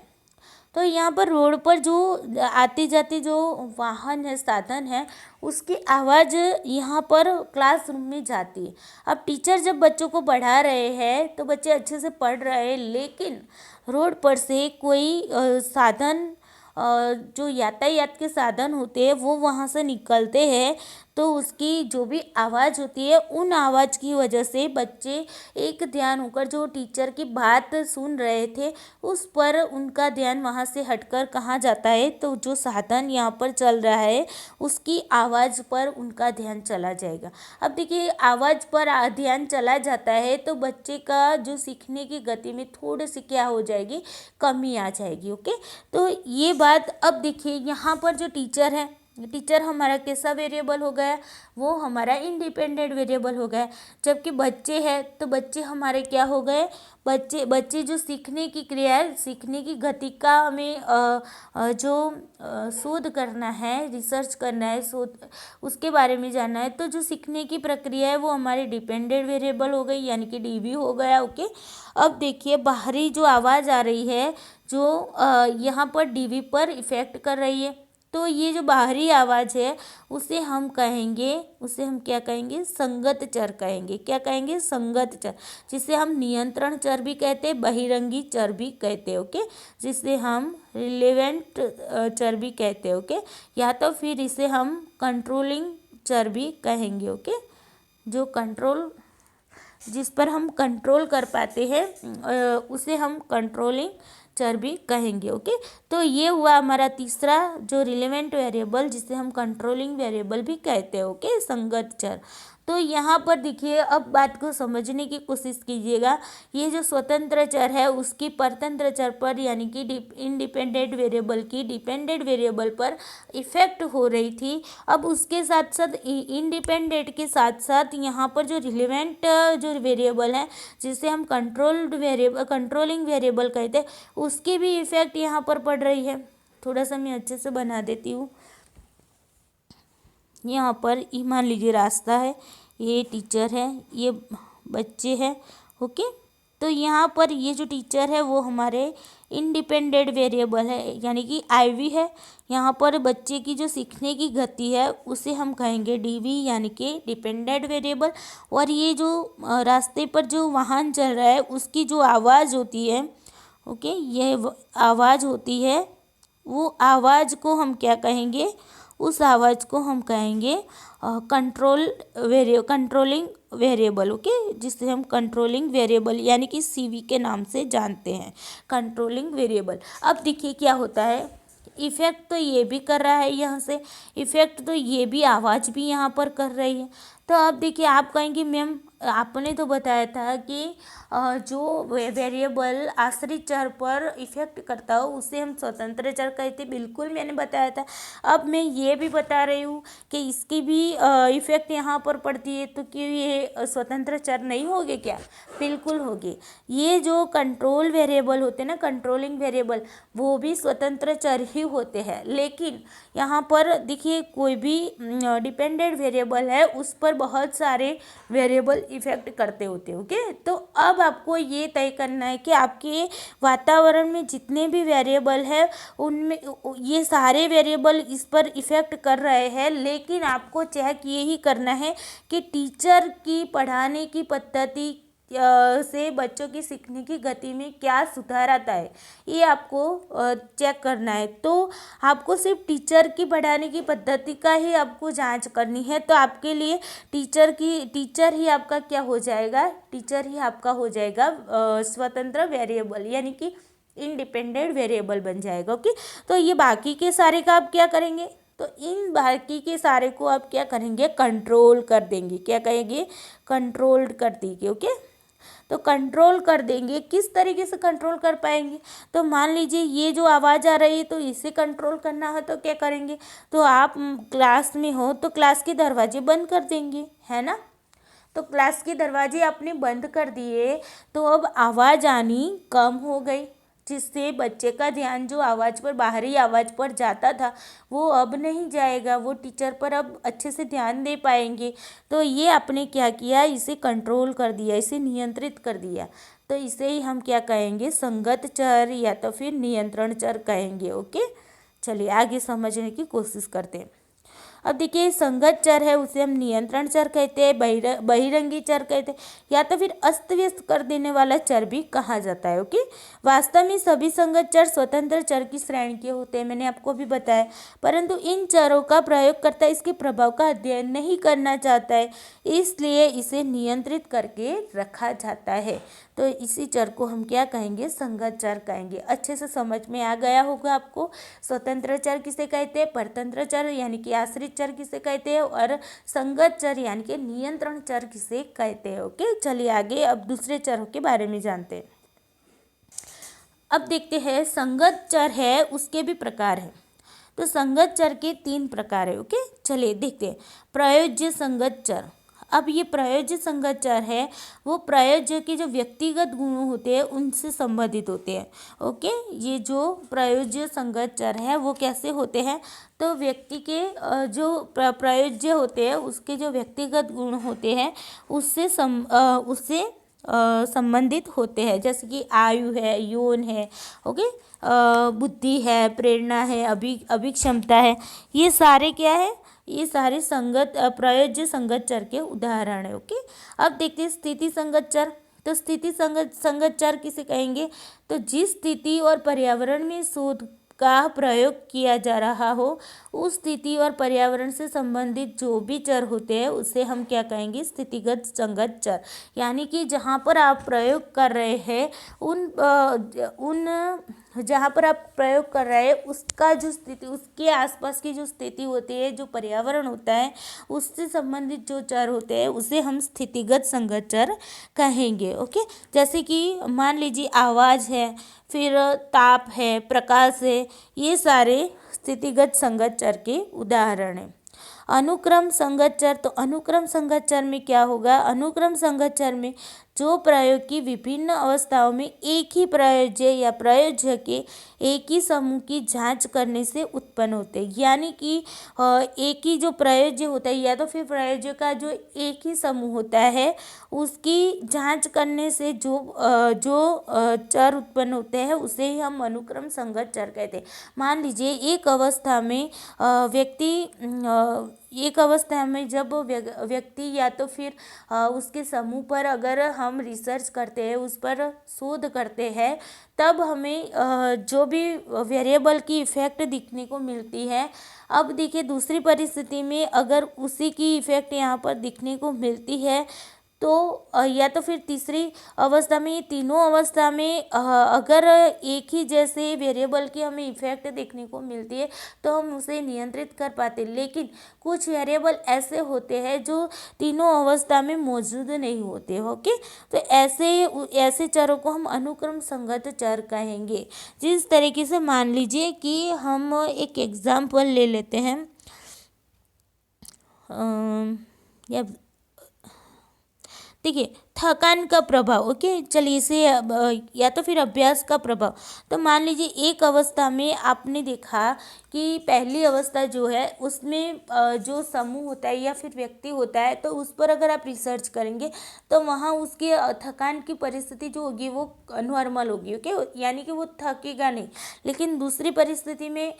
तो यहाँ पर रोड पर जो आते जाते जो वाहन है, साधन है, उसकी आवाज़ यहाँ पर क्लासरूम में जाती है। अब टीचर जब बच्चों को पढ़ा रहे हैं तो बच्चे अच्छे से पढ़ रहे हैं, लेकिन रोड पर से कोई साधन जो यातायात के साधन होते हैं वो वहाँ से निकलते हैं, तो उसकी जो भी आवाज़ होती है उन आवाज़ की वजह से बच्चे एक ध्यान होकर जो टीचर की बात सुन रहे थे उस पर उनका ध्यान वहाँ से हटकर कहाँ जाता है, तो जो साधन यहाँ पर चल रहा है उसकी आवाज़ पर उनका ध्यान चला जाएगा। अब देखिए आवाज़ पर ध्यान चला जाता है तो बच्चे का जो सीखने की गति में थोड़ी सी क्या हो जाएगी, कमी आ जाएगी। ओके, तो ये बात अब देखिए यहाँ पर जो टीचर है, टीचर हमारा कैसा वेरिएबल हो गया, वो हमारा इंडिपेंडेंट वेरिएबल हो गया। जबकि बच्चे हैं तो बच्चे हमारे क्या हो गए, बच्चे जो सीखने की क्रिया है, सीखने की गति का हमें शोध करना है, रिसर्च करना है, शोध उसके बारे में जानना है, तो जो सीखने की प्रक्रिया है वो हमारी डिपेंडेंट वेरिएबल हो गई, यानी कि डीवी हो गया। ओके, अब देखिए बाहरी जो आवाज़ आ रही है जो यहाँ पर डीवी पर इफ़ेक्ट कर रही है, तो ये जो बाहरी आवाज़ है उसे हम कहेंगे, उसे हम क्या कहेंगे, संगत चर कहेंगे। क्या कहेंगे, संगत चर, जिसे हम नियंत्रण चर भी कहते हैं, बहिरंगी चर भी कहते हैं। ओके, जिसे हम रिलेवेंट चर भी कहते हैं। ओके, या तो फिर इसे हम कंट्रोलिंग चर भी कहेंगे। ओके, जो कंट्रोल, जिस पर हम कंट्रोल कर पाते हैं उसे हम कंट्रोलिंग चर भी कहेंगे। ओके, तो ये हुआ हमारा तीसरा जो रिलेवेंट वेरिएबल जिसे हम कंट्रोलिंग वेरिएबल भी कहते हैं। ओके, संगत चर। तो यहाँ पर देखिए अब बात को समझने की कोशिश कीजिएगा, ये जो स्वतंत्र चर है उसकी परतंत्र चर पर यानी कि इंडिपेंडेंट वेरिएबल की डिपेंडेंट वेरिएबल पर इफ़ेक्ट हो रही थी। अब उसके साथ साथ इंडिपेंडेंट के साथ साथ यहाँ पर जो रिलेवेंट जो वेरिएबल है जिसे हम कंट्रोलिंग वेरिएबल कहते हैं, उसकी भी इफ़ेक्ट यहाँ पर पड़ रही है। थोड़ा सा मैं अच्छे से बना देती हूँ। यहाँ पर ये मान लीजिए रास्ता है, ये टीचर है, ये बच्चे हैं। ओके, तो यहाँ पर ये जो टीचर है वो हमारे इंडिपेंडेंट वेरिएबल है, यानी कि आईवी है। यहाँ पर बच्चे की जो सीखने की गति है उसे हम कहेंगे डीवी, यानी कि डिपेंडेंट वेरिएबल। और ये जो रास्ते पर जो वाहन चल रहा है उसकी जो आवाज़ होती है, ओके, ये आवाज़ होती है, वो आवाज़ को हम क्या कहेंगे, उस आवाज़ को हम कहेंगे कंट्रोलिंग वेरिएबल। ओके, जिसे हम कंट्रोलिंग वेरिएबल यानी कि सीवी के नाम से जानते हैं, कंट्रोलिंग वेरिएबल। अब देखिए क्या होता है, इफ़ेक्ट तो ये भी कर रहा है, यहाँ से इफ़ेक्ट तो ये भी आवाज़ भी यहाँ पर कर रही है। तो अब देखिए आप कहेंगे मैम आपने तो बताया था कि जो वेरिएबल आश्रित चर पर इफ़ेक्ट करता हो उसे हम स्वतंत्र चर कहते। बिल्कुल मैंने बताया था। अब मैं ये भी बता रही हूँ कि इसकी भी इफ़ेक्ट यहाँ पर पड़ती है, तो कि ये स्वतंत्र चर नहीं होगे क्या, बिल्कुल होगे। ये जो कंट्रोल वेरिएबल होते हैं ना, कंट्रोलिंग वेरिएबल, वो भी स्वतंत्र चर ही होते हैं। लेकिन यहाँ पर देखिए कोई भी डिपेंडेंट वेरिएबल है उस पर बहुत सारे वेरिएबल इफ़ेक्ट करते होते हैं। ओके, तो अब आपको ये तय करना है कि आपके वातावरण में जितने भी वेरिएबल है उनमें ये सारे वेरिएबल इस पर इफ़ेक्ट कर रहे हैं, लेकिन आपको चेक ये ही करना है कि टीचर की पढ़ाने की पद्धति से बच्चों की सीखने की गति में क्या सुधार आता है, ये आपको चेक करना है। तो आपको सिर्फ टीचर की पढ़ाने की पद्धति का ही आपको जांच करनी है, तो आपके लिए टीचर ही आपका क्या हो जाएगा, टीचर ही आपका हो जाएगा स्वतंत्र वेरिएबल, यानी कि इंडिपेंडेंट वेरिएबल बन जाएगा। ओके, तो ये बाकी के सारे का आप क्या करेंगे, तो इन बाकी के सारे को आप क्या करेंगे, कंट्रोल कर देंगे। क्या कहेंगे, कंट्रोल्ड कर देंगे। ओके, तो कंट्रोल कर देंगे। किस तरीके से कंट्रोल कर पाएंगे? तो मान लीजिए ये जो आवाज़ आ रही है तो इसे कंट्रोल करना है तो क्या करेंगे? तो आप क्लास में हो तो क्लास के दरवाजे बंद कर देंगे, है ना। तो क्लास के दरवाजे आपने बंद कर दिए तो अब आवाज़ आनी कम हो गई, जिससे बच्चे का ध्यान जो आवाज़ पर, बाहरी आवाज़ पर जाता था वो अब नहीं जाएगा, वो टीचर पर अब अच्छे से ध्यान दे पाएंगे। तो ये आपने क्या किया? इसे कंट्रोल कर दिया, इसे नियंत्रित कर दिया। तो इसे ही हम क्या कहेंगे? संगत चर या तो फिर नियंत्रण चर कहेंगे। ओके, चलिए आगे समझने की कोशिश करते हैं। अब देखिए, संगत चर है उसे हम नियंत्रण चर कहते हैं, बहिरंगी चर कहते हैं, या तो फिर अस्त व्यस्त कर देने वाला चर भी कहा जाता है। ओके, वास्तव में सभी संगत चर स्वतंत्र चर की श्रेणी के होते हैं, मैंने आपको भी बताया, परंतु इन चरों का प्रयोगकर्ता इसके प्रभाव का अध्ययन नहीं करना चाहता है, इसलिए इसे नियंत्रित करके रखा जाता है। तो इसी चर को हम क्या कहेंगे? संगत चर कहेंगे। अच्छे से समझ में आ गया होगा आपको। स्वतंत्र चर किसे कहते हैं? परतंत्र चर यानी कि आश्रित चर किसे कहते हैं? और संगत चर यानी कि नियंत्रण चर किसे कहते हैं? ओके, चलिए आगे अब दूसरे चरों के बारे में जानते हैं। अब देखते हैं, संगत चर है उसके भी प्रकार हैं। तो संगत चर के 3 प्रकार है। ओके, चलिए देखते हैं। प्रयोज्य संगत चर। अब ये प्रयोज्य संगत चर है वो प्रयोज्य के जो व्यक्तिगत गुण होते हैं उनसे संबंधित होते हैं। ओके, ये जो प्रयोज्य संगत चर है वो कैसे होते हैं? तो व्यक्ति के जो प्रयोज्य होते हैं उसके जो व्यक्तिगत गुण होते हैं उससे संबंधित होते हैं, जैसे कि आयु है, यौन है, ओके, बुद्धि है, प्रेरणा है, अभिक्षमता है, ये सारे क्या है? ये सारे प्रयोज्य संगत चर के उदाहरण है। ओके, अब देखते हैं स्थिति संगत चर। तो स्थिति संगत चर किसे कहेंगे? तो जिस स्थिति और पर्यावरण में शोध का प्रयोग किया जा रहा हो उस स्थिति और पर्यावरण से संबंधित जो भी चर होते हैं उसे हम क्या कहेंगे? स्थितिगत संगत चर। यानी कि जहाँ पर आप प्रयोग कर रहे हैं जहाँ पर आप प्रयोग कर रहे हैं उसका जो स्थिति, उसके आसपास की जो स्थिति होती है, जो पर्यावरण होता है उससे संबंधित जो चर होते हैं उसे हम स्थितिगत संगत चर कहेंगे। ओके, जैसे कि मान लीजिए आवाज़ है, फिर ताप है, प्रकाश है, ये सारे स्थितिगत संगत चर के उदाहरण हैं। अनुक्रम संगत चर। तो अनुक्रम संगत चर में क्या होगा? अनुक्रम संगत चर में जो प्रयोग की विभिन्न अवस्थाओं में एक ही प्रयोज्य या प्रयोज्य के एक ही समूह की जांच करने से उत्पन्न होते हैं। यानी कि एक ही जो प्रयोज्य होता है या तो फिर प्रयोज्य का जो एक ही समूह होता है उसकी जांच करने से जो चर उत्पन्न होते हैं उसे ही हम अनुक्रम संगत चर कहते हैं। मान लीजिए एक अवस्था में जब व्यक्ति या तो फिर उसके समूह पर अगर हम रिसर्च करते हैं, उस पर शोध करते हैं, तब हमें जो भी वेरिएबल की इफ़ेक्ट दिखने को मिलती है। अब देखिए दूसरी परिस्थिति में अगर उसी की इफ़ेक्ट यहाँ पर दिखने को मिलती है तो या तो फिर तीसरी अवस्था में, ये तीनों अवस्था में अगर एक ही जैसे वेरिएबल की हमें इफ़ेक्ट देखने को मिलती है तो हम उसे नियंत्रित कर पाते। लेकिन कुछ वेरिएबल ऐसे होते हैं जो तीनों अवस्था में मौजूद नहीं होते। ओके, तो ऐसे चरों को हम अनुक्रम संगत चर कहेंगे। जिस तरीके से मान लीजिए कि हम एक एग्जाम्पल ले लेते हैं, या देखिए थकान का प्रभाव। ओके, चलिए इसे या तो फिर अभ्यास का प्रभाव। तो मान लीजिए एक अवस्था में आपने देखा कि पहली अवस्था जो है उसमें जो समूह होता है या फिर व्यक्ति होता है तो उस पर अगर आप रिसर्च करेंगे तो वहाँ उसकी थकान की परिस्थिति जो होगी वो नॉर्मल होगी। ओके, यानी कि वो थकेगा नहीं। लेकिन दूसरी परिस्थिति में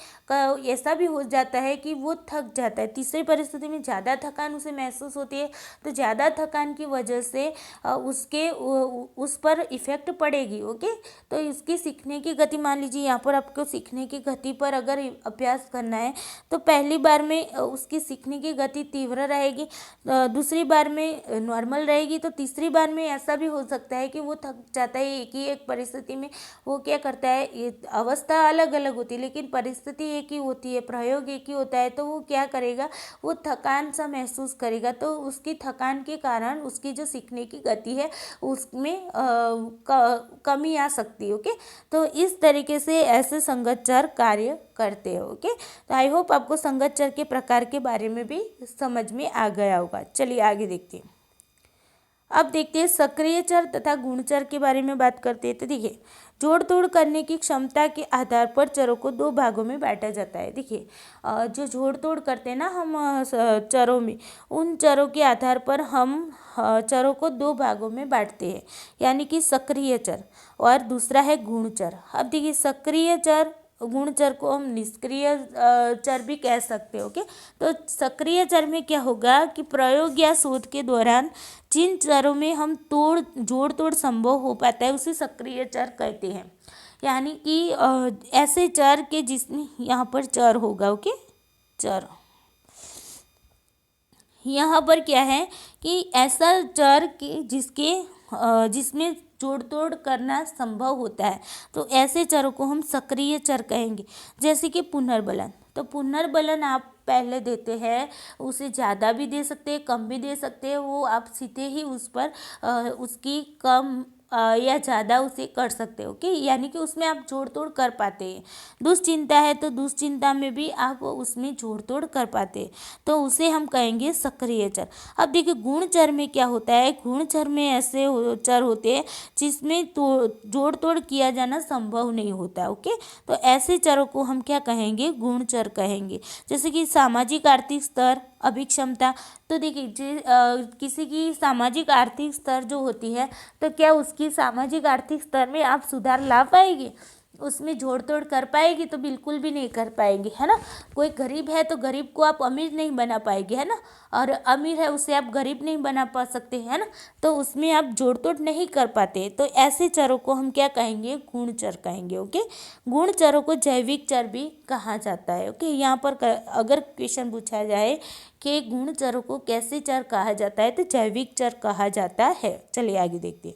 ऐसा भी हो जाता है कि वो थक जाता है। तीसरी परिस्थिति में ज़्यादा थकान उसे महसूस होती है, तो ज़्यादा थकान की वजह से उस पर इफ़ेक्ट पड़ेगी। ओके, तो इसकी सीखने की गति, मान लीजिए यहाँ पर आपको सीखने की गति पर अगर अभ्यास करना है तो पहली बार में उसकी सीखने की गति तीव्र रहेगी, दूसरी बार में नॉर्मल रहेगी, तो तीसरी बार में ऐसा भी हो सकता है कि वो थक जाता है। एक परिस्थिति में वो क्या करता है, ये अवस्था अलग अलग होती है लेकिन परिस्थिति एक ही होती है, प्रयोग एक ही होता है, तो वो क्या करेगा, वो थकान सा महसूस करेगा। तो उसकी थकान के कारण उसकी जो सीखने की गति है उसमें कमी आ सकती है। ओके, तो इस तरीके से ऐसे संगत चर कार्य करते हैं। ओके, तो आई होप आपको संगत चर के प्रकार के बारे में भी समझ में आ गया होगा। चलिए आगे देखते हैं। अब देखते हैं सक्रिय चर तथा गुणचर के बारे में बात करते हैं। तो देखिए, जोड़ तोड़ करने की क्षमता के आधार पर चरों को दो भागों में बांटा जाता है। देखिए, जो जोड़ तोड़ करते हैं ना हम चरों में, उन चरों के आधार पर हम चरों को दो भागों में बांटते हैं, यानी कि सक्रिय चर और दूसरा है गुणचर। अब देखिए, सक्रिय चर गुणचर को हम निष्क्रिय चर भी कह सकते हो। ओके, तो सक्रिय चर में क्या होगा कि प्रयोग या शोध के दौरान जिन चरों में हम जोड़ तोड़ संभव हो पाता है उसे सक्रिय चर कहते हैं। यानी कि ऐसे चर के जिसमें यहाँ पर चर होगा। ओके, चर यहाँ पर क्या है कि ऐसा चर कि जिसमें जोड़ तोड़ करना संभव होता है, तो ऐसे चरों को हम सक्रिय चर कहेंगे। जैसे कि पुनर्बलन, तो पुनर्बलन आप पहले देते हैं, उसे ज़्यादा भी दे सकते हैं, कम भी दे सकते हैं, वो आप सीधे ही उस पर उसकी कम या ज़्यादा उसे कर सकते हो। ओके, यानी कि उसमें आप जोड़ तोड़ कर पाते हैं। दुश्चिंता है तो दुश्चिंता में भी आप उसमें जोड़ तोड़ कर पाते हैं, तो उसे हम कहेंगे सक्रिय चर। अब देखिए, गुण चर में क्या होता है, गुण चर में ऐसे चर होते हैं जिसमें तो जोड़ तोड़ किया जाना संभव नहीं होता। ओके, तो ऐसे चरों को हम क्या कहेंगे, गुण चर कहेंगे। जैसे कि सामाजिक आर्थिक स्तर, अभिक्षमता। तो देखिए, किसी की सामाजिक आर्थिक स्तर जो होती है, तो क्या उसकी सामाजिक आर्थिक स्तर में आप सुधार ला पाएंगे, उसमें जोड़ तोड़ कर पाएगी? तो बिल्कुल भी नहीं कर पाएंगे, है ना। कोई गरीब है तो गरीब को आप अमीर नहीं बना पाएंगे, है ना, और अमीर है उसे आप गरीब नहीं बना पा सकते, है ना, तो उसमें आप जोड़ तोड़ नहीं कर पाते। तो ऐसे चरों को हम क्या कहेंगे, गुण चर कहेंगे। ओके, गुण चरों को जैविक चर भी कहा जाता है। ओके, यहाँ पर अगर क्वेश्चन पूछा जाए कि गुण चरों को कैसे चर कहा जाता है, तो जैविक चर कहा जाता है। चलिए आगे देखते हैं।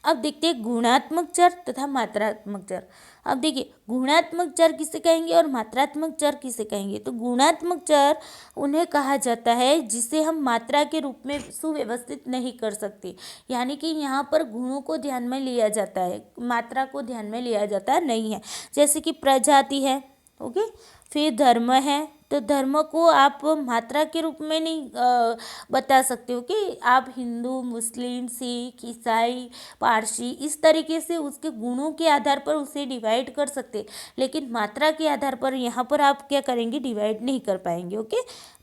अब देखते हैं गुणात्मक चर तथा मात्रात्मक चर। अब देखिए, गुणात्मक चर किसे कहेंगे और मात्रात्मक चर किसे कहेंगे। तो गुणात्मक चर उन्हें कहा जाता है जिसे हम मात्रा के रूप में सुव्यवस्थित नहीं कर सकते, यानी कि यहाँ पर गुणों को ध्यान में लिया जाता है, मात्रा को ध्यान में लिया जाता नहीं है। जैसे कि प्रजाति है, ओके, फिर धर्म है, तो धर्म को आप मात्रा के रूप में नहीं बता सकते हो कि आप हिंदू, मुस्लिम, सिख, ईसाई, पारसी, इस तरीके से उसके गुणों के आधार पर उसे डिवाइड कर सकते, लेकिन मात्रा के आधार पर यहाँ पर आप क्या करेंगे, डिवाइड नहीं कर पाएंगे। ओके,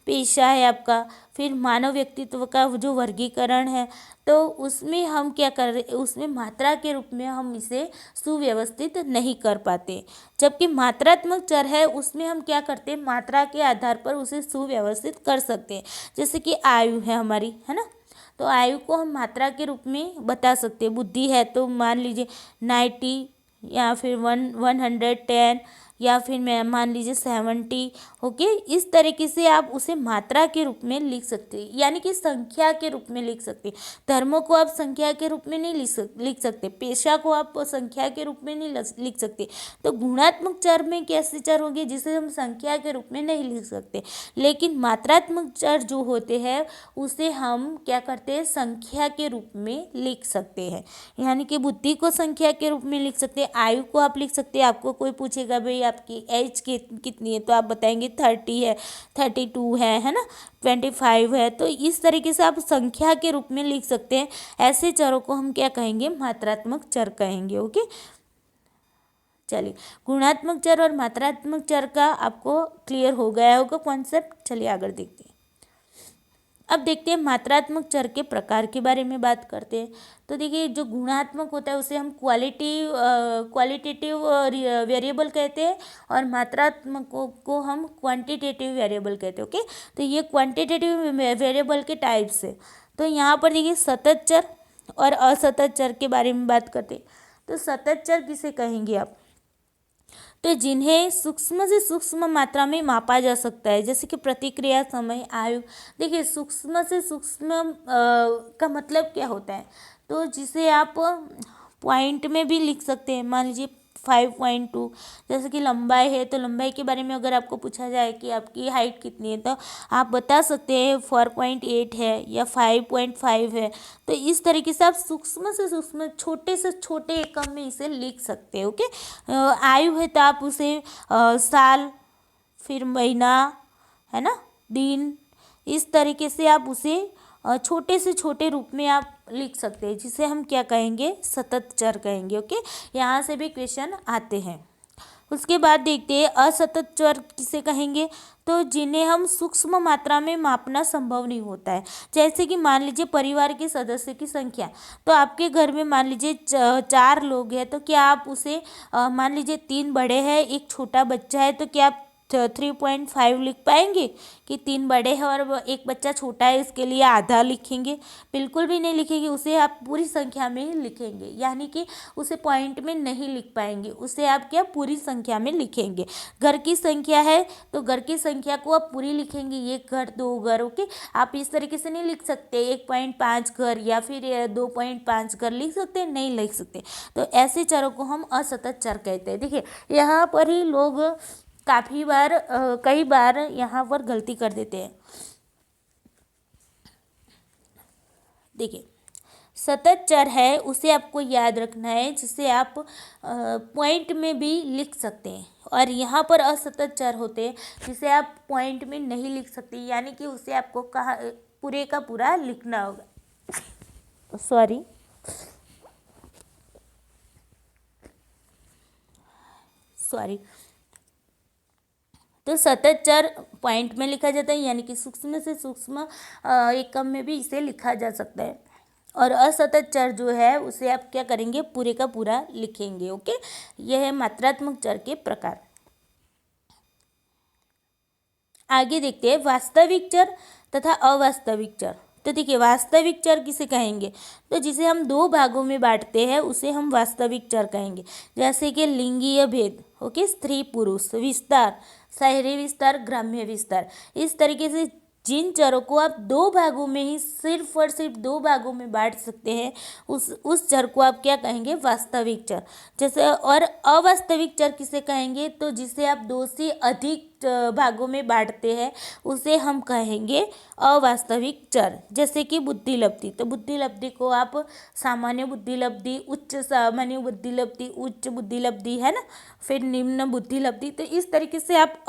पेशा है आपका, फिर मानव व्यक्तित्व का जो वर्गीकरण है, तो उसमें हम क्या कर रहे, उसमें मात्रा के रूप में हम इसे सुव्यवस्थित नहीं कर पाते। जबकि मात्रात्मक चर है, उसमें हम क्या करते हैं, मात्रा के आधार पर उसे सुव्यवस्थित कर सकते हैं। जैसे कि आयु है हमारी, है ना, तो आयु को हम मात्रा के रूप में बता सकते हैं। बुद्धि है तो मान लीजिए 90 या फिर 110 या फिर मैं मान लीजिए 70। ओके, इस तरीके से आप उसे मात्रा के रूप में लिख सकते हैं, यानी कि संख्या के रूप में लिख सकते हैं। धर्मों को आप संख्या के रूप में नहीं लिख सकते, पेशा को आप संख्या के रूप में नहीं लिख सकते। तो गुणात्मक चर में कैसे चर होंगे जिसे हम संख्या के रूप में नहीं लिख सकते, लेकिन मात्रात्मक चर जो होते हैं उसे हम क्या करते हैं, संख्या के रूप में लिख सकते हैं। यानी कि बुद्धि को संख्या के रूप में लिख सकते हैं, आयु को आप लिख सकते हैं। आपको कोई पूछेगा भाई आपकी एज कितनी है, तो आप बताएंगे 30 है, 32 है ना, 25 है। तो इस तरीके से आप संख्या के रूप में लिख सकते हैं। ऐसे चरों को हम क्या कहेंगे, मात्रात्मक चर कहेंगे। ओके, चलिए, गुणात्मक चर और मात्रात्मक चर का आपको क्लियर हो गया होगा कॉन्सेप्ट। चलिए आगे देखते हैं। अब देखते हैं मात्रात्मक चर के प्रकार के बारे में बात करते हैं। तो देखिए, जो गुणात्मक होता है उसे हम क्वालिटेटिव वेरिएबल कहते हैं, और मात्रात्मक को हम क्वांटिटेटिव वेरिएबल कहते हैं। ओके, तो ये क्वांटिटेटिव वेरिएबल के टाइप्स है। तो यहाँ पर देखिए, सतत चर और असतत चर के बारे में बात करते हैं। तो सतत चर किसे कहेंगे आप, तो जिन्हें सूक्ष्म से सूक्ष्म मात्रा में मापा जा सकता है, जैसे कि प्रतिक्रिया समय, आयु। देखिए, सूक्ष्म से सूक्ष्म का मतलब क्या होता है, तो जिसे आप पॉइंट में भी लिख सकते हैं। मान लीजिए 5.2। जैसे कि लंबाई है तो लंबाई के बारे में अगर आपको पूछा जाए कि आपकी हाइट कितनी है तो आप बता सकते हैं 4.8 है या 5.5 है। तो इस तरीके से आप सूक्ष्म से सूक्ष्म छोटे से छोटे एकम में इसे लिख सकते हैं। ओके, आयु है तो आप उसे साल, फिर महीना, है ना, दिन, इस तरीके से आप उसे छोटे से छोटे रूप में आप लिख सकते हैं, जिसे हम क्या कहेंगे, सतत चर कहेंगे। ओके, यहाँ से भी क्वेश्चन आते हैं। उसके बाद देखते हैं असतत चर किसे कहेंगे, तो जिन्हें हम सूक्ष्म मात्रा में मापना संभव नहीं होता है। जैसे कि मान लीजिए परिवार के सदस्य की संख्या, तो आपके घर में मान लीजिए 4 लोग हैं, तो क्या आप उसे मान लीजिए 3 बड़े हैं, एक छोटा बच्चा है, तो क्या आप 3.5 लिख पाएंगे कि 3 बड़े हैं और एक बच्चा छोटा है, इसके लिए आधा लिखेंगे? बिल्कुल भी नहीं लिखेंगे, उसे आप पूरी संख्या में ही लिखेंगे, यानी कि उसे पॉइंट में नहीं लिख पाएंगे, उसे आप क्या पूरी संख्या में लिखेंगे। घर की संख्या है तो घर की संख्या को आप पूरी लिखेंगे, 1 घर 2 घर। ओके, आप इस तरीके से नहीं लिख सकते 1.5 घर या फिर 2.5 घर लिख सकते हैं, नहीं लिख सकते। तो ऐसे चरों को हम असतत चर कहते हैं। देखिए यहाँ पर ही लोग कई बार यहाँ पर गलती कर देते हैं। देखिए सतत चर है उसे आपको याद रखना है, जिसे आप पॉइंट में भी लिख सकते हैं, और यहाँ पर असतत चर होते हैं जिसे आप पॉइंट में नहीं लिख सकते, यानी कि उसे आपको कहा पूरे का पूरा लिखना होगा। सॉरी। तो सतत चर पॉइंट में लिखा जाता है, यानी कि सूक्ष्म से सूक्ष्म एकम में भी इसे लिखा जा सकता है, और असतत चर जो है उसे आप क्या करेंगे, पूरे का पूरा लिखेंगे। ओके, यह है मात्रात्मक चर के प्रकार। आगे देखते हैं वास्तविक चर तथा अवास्तविक चर। तो देखिए वास्तविक चर किसे कहेंगे, तो जिसे हम 2 भागों में बांटते हैं उसे हम वास्तविक चर कहेंगे। जैसे कि लिंगीय भेद, ओके, स्त्री पुरुष, विस्तार, शहरी विस्तार, ग्राम्य विस्तार, इस तरीके से जिन चरों को आप 2 भागों में ही सिर्फ और सिर्फ 2 भागों में बांट सकते हैं, उस चर को आप क्या कहेंगे, वास्तविक चर। जैसे और अवास्तविक चर किसे कहेंगे, तो जिसे आप 2 से अधिक भागों में बांटते हैं उसे हम कहेंगे अवास्तविक चर। जैसे कि बुद्धि लब्धि, तो बुद्धि लब्धि को आप सामान्य बुद्धि लब्धि, उच्च सामान्य बुद्धि लब्धि, उच्च बुद्धि लब्धि, है ना, फिर निम्न बुद्धि लब्धि, तो इस तरीके से आप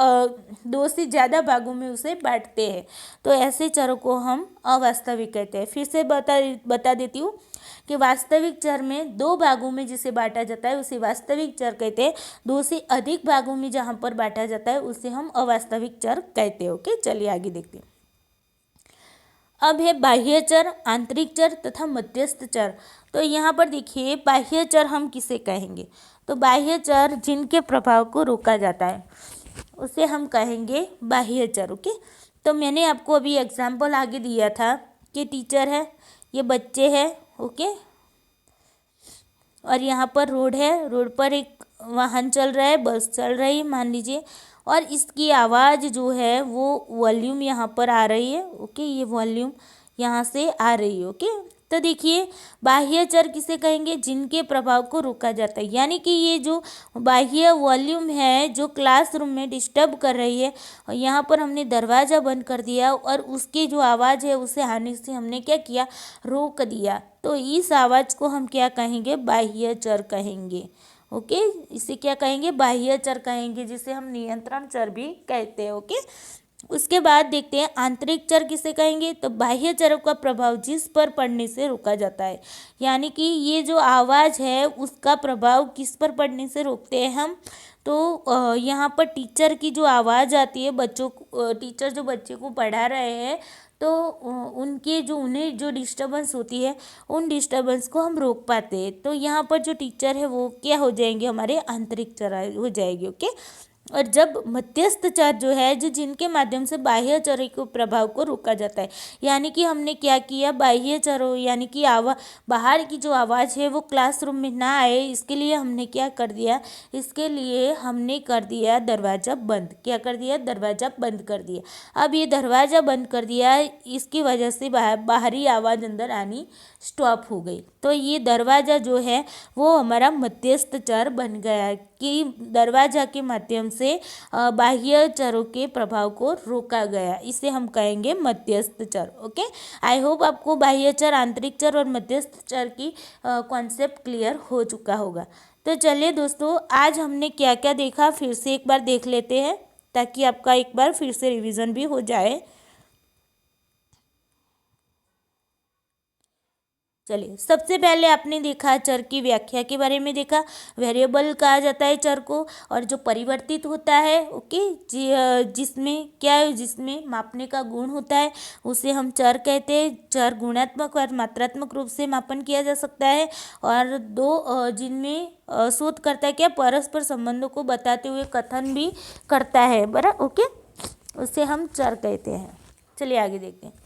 2 से ज़्यादा भागों में उसे बांटते हैं, तो ऐसे चरों को हम अवास्तविक कहते हैं। फिर से बता देती हूँ कि वास्तविक चर में 2 भागों में जिसे बांटा जाता है उसे वास्तविक चर कहते हैं, 2 से अधिक भागों में जहाँ पर बांटा जाता है उसे हम अवास्तविक चर कहते हैं। ओके, चलिए आगे देखते हैं। अब है बाह्य चर, आंतरिक चर तथा मध्यस्थ चर। तो यहाँ पर देखिए बाह्य चर हम किसे कहेंगे, तो बाह्य चर जिनके प्रभाव को रोका जाता है उसे हम कहेंगे बाह्य चर। ओके, तो मैंने आपको अभी एग्जाम्पल आगे दिया था कि टीचर है, ये बच्चे हैं, ओके, और यहाँ पर रोड है, रोड पर एक वाहन चल रहा है, बस चल रही है मान लीजिए, और इसकी आवाज़ जो है वो वॉल्यूम यहाँ पर आ रही है। ओके, ये वॉल्यूम यहाँ से आ रही है। ओके, तो देखिए बाह्य चर किसे कहेंगे, जिनके प्रभाव को रोका जाता है, यानी कि ये जो बाह्य वॉल्यूम है जो क्लासरूम में डिस्टर्ब कर रही है, और यहाँ पर हमने दरवाज़ा बंद कर दिया और उसकी जो आवाज़ है उसे आने से हमने क्या किया, रोक दिया, तो इस आवाज़ को हम क्या कहेंगे, बाह्य चर कहेंगे। ओके, इसे क्या कहेंगे, बाह्य चर कहेंगे, जिसे हम नियंत्रण चर भी कहते हैं। ओके, उसके बाद देखते हैं आंतरिक चर किसे कहेंगे, तो बाह्य चरों का प्रभाव जिस पर पड़ने से रोका जाता है, यानी कि ये जो आवाज़ है उसका प्रभाव किस पर पड़ने से रोकते हैं हम, तो यहाँ पर टीचर की जो आवाज़ आती है, टीचर जो बच्चे को पढ़ा रहे हैं, तो उन्हें जो डिस्टर्बेंस होती है उन डिस्टर्बेंस को हम रोक पाते हैं। तो यहाँ पर जो टीचर है वो क्या हो जाएंगे, हमारे आंतरिक चर हो जाएगी। ओके, और जब मध्यस्थ चर जो है जो जिनके माध्यम से बाह्य चरों के प्रभाव को रोका जाता है, यानी कि हमने क्या किया, बाह्य चरों यानी कि बाहर की जो आवाज़ है वो क्लासरूम में ना आए, इसके लिए हमने क्या कर दिया, इसके लिए हमने कर दिया दरवाज़ा बंद। क्या कर दिया, दरवाज़ा बंद कर दिया। अब ये दरवाज़ा बंद कर दिया, इसकी वजह से बाहरी आवाज़ अंदर आनी स्टॉप हो गई। तो ये दरवाज़ा जो है वो हमारा मध्यस्थ चर बन गया कि दरवाज़ा के माध्यम से बाह्य चरों के प्रभाव को रोका गया, इसे हम कहेंगे मध्यस्थ चर। ओके, आई होप आपको बाह्य चर, आंतरिक चर और मध्यस्थ चर की कॉन्सेप्ट क्लियर हो चुका होगा। तो चलिए दोस्तों, आज हमने क्या क्या देखा फिर से एक बार देख लेते हैं, ताकि आपका एक बार फिर से रिवीजन भी हो जाए। चलिए, सबसे पहले आपने देखा चर की व्याख्या के बारे में देखा। वेरिएबल कहा जाता है चर को, और जो परिवर्तित होता है, ओके, जिसमें क्या है, जिसमें मापने का गुण होता है, उसे हम चर कहते हैं। चर गुणात्मक और मात्रात्मक रूप से मापन किया जा सकता है। और दो जिनमें शोधकर्ता क्या परस्पर संबंधों को बताते हुए कथन भी करता है, बराबर, ओके, उसे हम चर कहते हैं। चलिए आगे देखते हैं।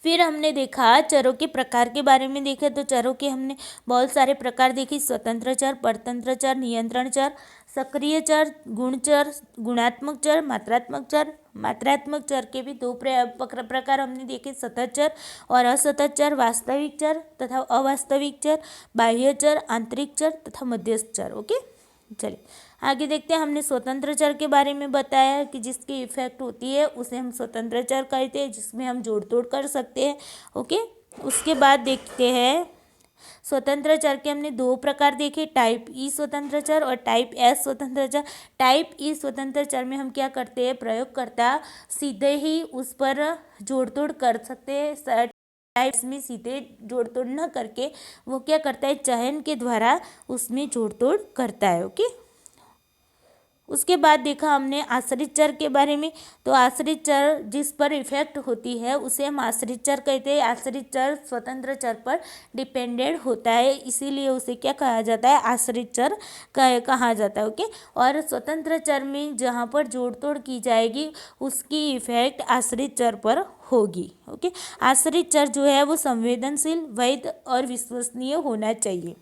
फिर हमने देखा चरों के प्रकार के बारे में देखे। तो चरों के हमने बहुत सारे प्रकार देखे, स्वतंत्र चर, परतंत्र चर, नियंत्रण चर, सक्रिय चर, गुण चर, गुणात्मक चर, मात्रात्मक चर। मात्रात्मक चर के भी दो प्रकार हमने देखे, सतत चर और असतत चर, वास्तविक चर तथा अवास्तविक चर, बाह्य चर, आंतरिक चर तथा मध्यस्थ चर। ओके, चलिए आगे देखते हैं। हमने स्वतंत्र चर के बारे में बताया कि जिसकी इफेक्ट होती है उसे हम स्वतंत्र चर कहते हैं, जिसमें हम जोड़ तोड़ कर सकते हैं। ओके, उसके बाद देखते हैं स्वतंत्र चर के हमने दो प्रकार देखे, टाइप ई स्वतंत्र चर और टाइप एस स्वतंत्र चर। टाइप ई स्वतंत्र चर में हम क्या करते हैं, प्रयोगकर्ता सीधे ही उस पर जोड़ तोड़ कर सकते हैं। टाइप्स में सीधे जोड़ तोड़ न करके वो क्या करता है, चयन के द्वारा उसमें जोड़ तोड़ करता है। ओके, उसके बाद देखा हमने आश्रित चर के बारे में। तो आश्रित चर जिस पर इफेक्ट होती है उसे हम आश्रित चर कहते हैं। आश्रित चर स्वतंत्र चर पर डिपेंडेंट होता है, इसीलिए उसे क्या कहा जाता है, आश्रित चर कहा जाता है। ओके, और स्वतंत्र चर में जहाँ पर जोड़ तोड़ की जाएगी उसकी इफेक्ट आश्रित चर पर होगी। ओके, आश्रित चर जो है वो संवेदनशील, वैध और विश्वसनीय होना चाहिए।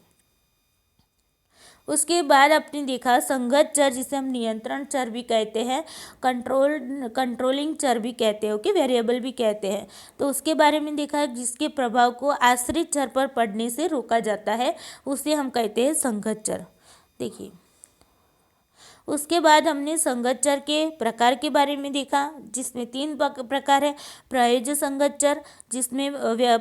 उसके बाद आपने देखा संगत चर, जिसे हम नियंत्रण चर भी कहते हैं, कंट्रोलिंग चर भी कहते हैं, ओके, वेरिएबल भी कहते हैं। तो उसके बारे में देखा, जिसके प्रभाव को आश्रित चर पर पड़ने से रोका जाता है उसे हम कहते हैं संगत चर। देखिए, उसके बाद हमने संगत चर के प्रकार के बारे में देखा, जिसमें तीन प्रकार है। प्रयोज्य संगत चर, जिसमें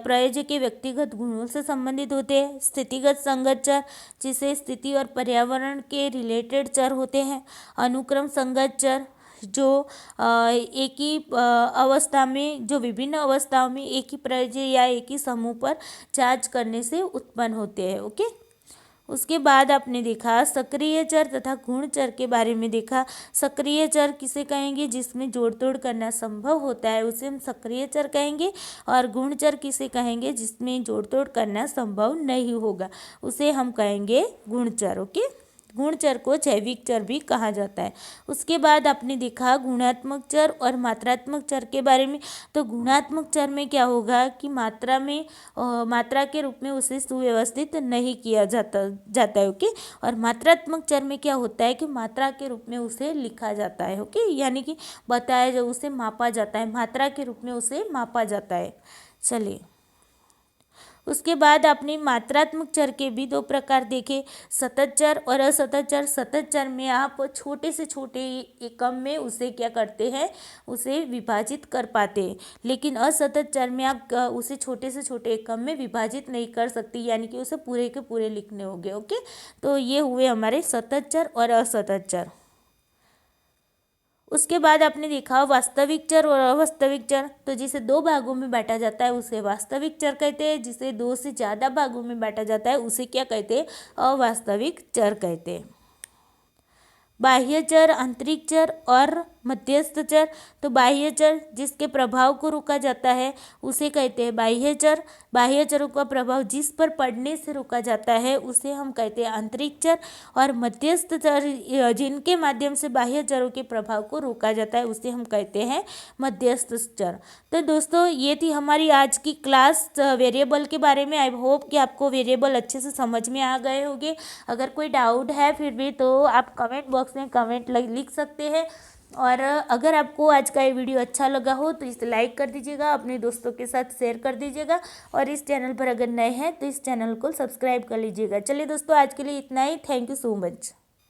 प्रयोज्य के व्यक्तिगत गुणों से संबंधित होते हैं। स्थितिगत संगत चर, जिसे स्थिति और पर्यावरण के रिलेटेड चर होते हैं। अनुक्रम संगत चर, जो एक ही अवस्था में, जो विभिन्न अवस्थाओं में एक ही प्रयोज्य या एक ही समूह पर चार्ज करने से उत्पन्न होते हैं। ओके, उसके बाद आपने देखा सक्रिय चर तथा गुण चर के बारे में देखा। सक्रिय चर किसे कहेंगे, जिसमें जोड़ तोड़ करना संभव होता है, उसे हम सक्रिय चर कहेंगे। और गुण चर किसे कहेंगे, जिसमें जोड़ तोड़ करना संभव नहीं होगा, उसे हम कहेंगे गुण चर। ओके, गुण चर को जैविक चर भी कहा जाता है। उसके बाद आपने देखा गुणात्मक चर और मात्रात्मक चर के बारे में। तो गुणात्मक चर में क्या होगा कि मात्रा के रूप में उसे सुव्यवस्थित नहीं किया जाता है। ओके, और मात्रात्मक चर में क्या होता है कि मात्रा के रूप में उसे लिखा जाता है। ओके, यानी कि बताया जो उसे मापा जाता है, मात्रा के रूप में उसे मापा जाता है। चलिए, उसके बाद आपने मात्रात्मक चर के भी दो प्रकार देखे, सतत चर और असतत चर। सतत चर में आप छोटे से छोटे एकम में उसे क्या करते हैं, उसे विभाजित कर पाते हैं, लेकिन असतत चर में आप उसे छोटे से छोटे एकम में विभाजित नहीं कर सकते, यानी कि उसे पूरे के पूरे लिखने होंगे। ओके, तो ये हुए हमारे सतत चर और असतत चर। उसके बाद आपने देखा वास्तविक चर और अवास्तविक चर। तो जिसे दो भागों में बांटा जाता है उसे वास्तविक चर कहते हैं, जिसे दो से ज़्यादा भागों में बांटा जाता है उसे क्या कहते हैं, अवास्तविक चर कहते हैं। बाह्य चर, आंतरिक चर और मध्यस्थ चर। तो बाह्य चर जिसके प्रभाव को रोका जाता है उसे कहते हैं बाह्य चर। बाह्य चरों का प्रभाव जिस पर पड़ने से रोका जाता है उसे हम कहते हैं आंतरिक चर। और मध्यस्थ चर जिनके माध्यम से बाह्य चरों के प्रभाव को रोका जाता है उसे हम कहते हैं मध्यस्थ चर। तो दोस्तों ये थी हमारी आज की क्लास वेरिएबल के बारे में। आई होप कि आपको वेरिएबल अच्छे से समझ में आ गए होंगे। अगर कोई डाउट है फिर भी तो आप कमेंट बॉक्स में कमेंट लिख सकते हैं। और अगर आपको आज का ये वीडियो अच्छा लगा हो तो इसे लाइक कर दीजिएगा, अपने दोस्तों के साथ शेयर कर दीजिएगा। और इस चैनल पर अगर नए हैं तो इस चैनल को सब्सक्राइब कर लीजिएगा। चलिए दोस्तों आज के लिए इतना ही। Thank you so much.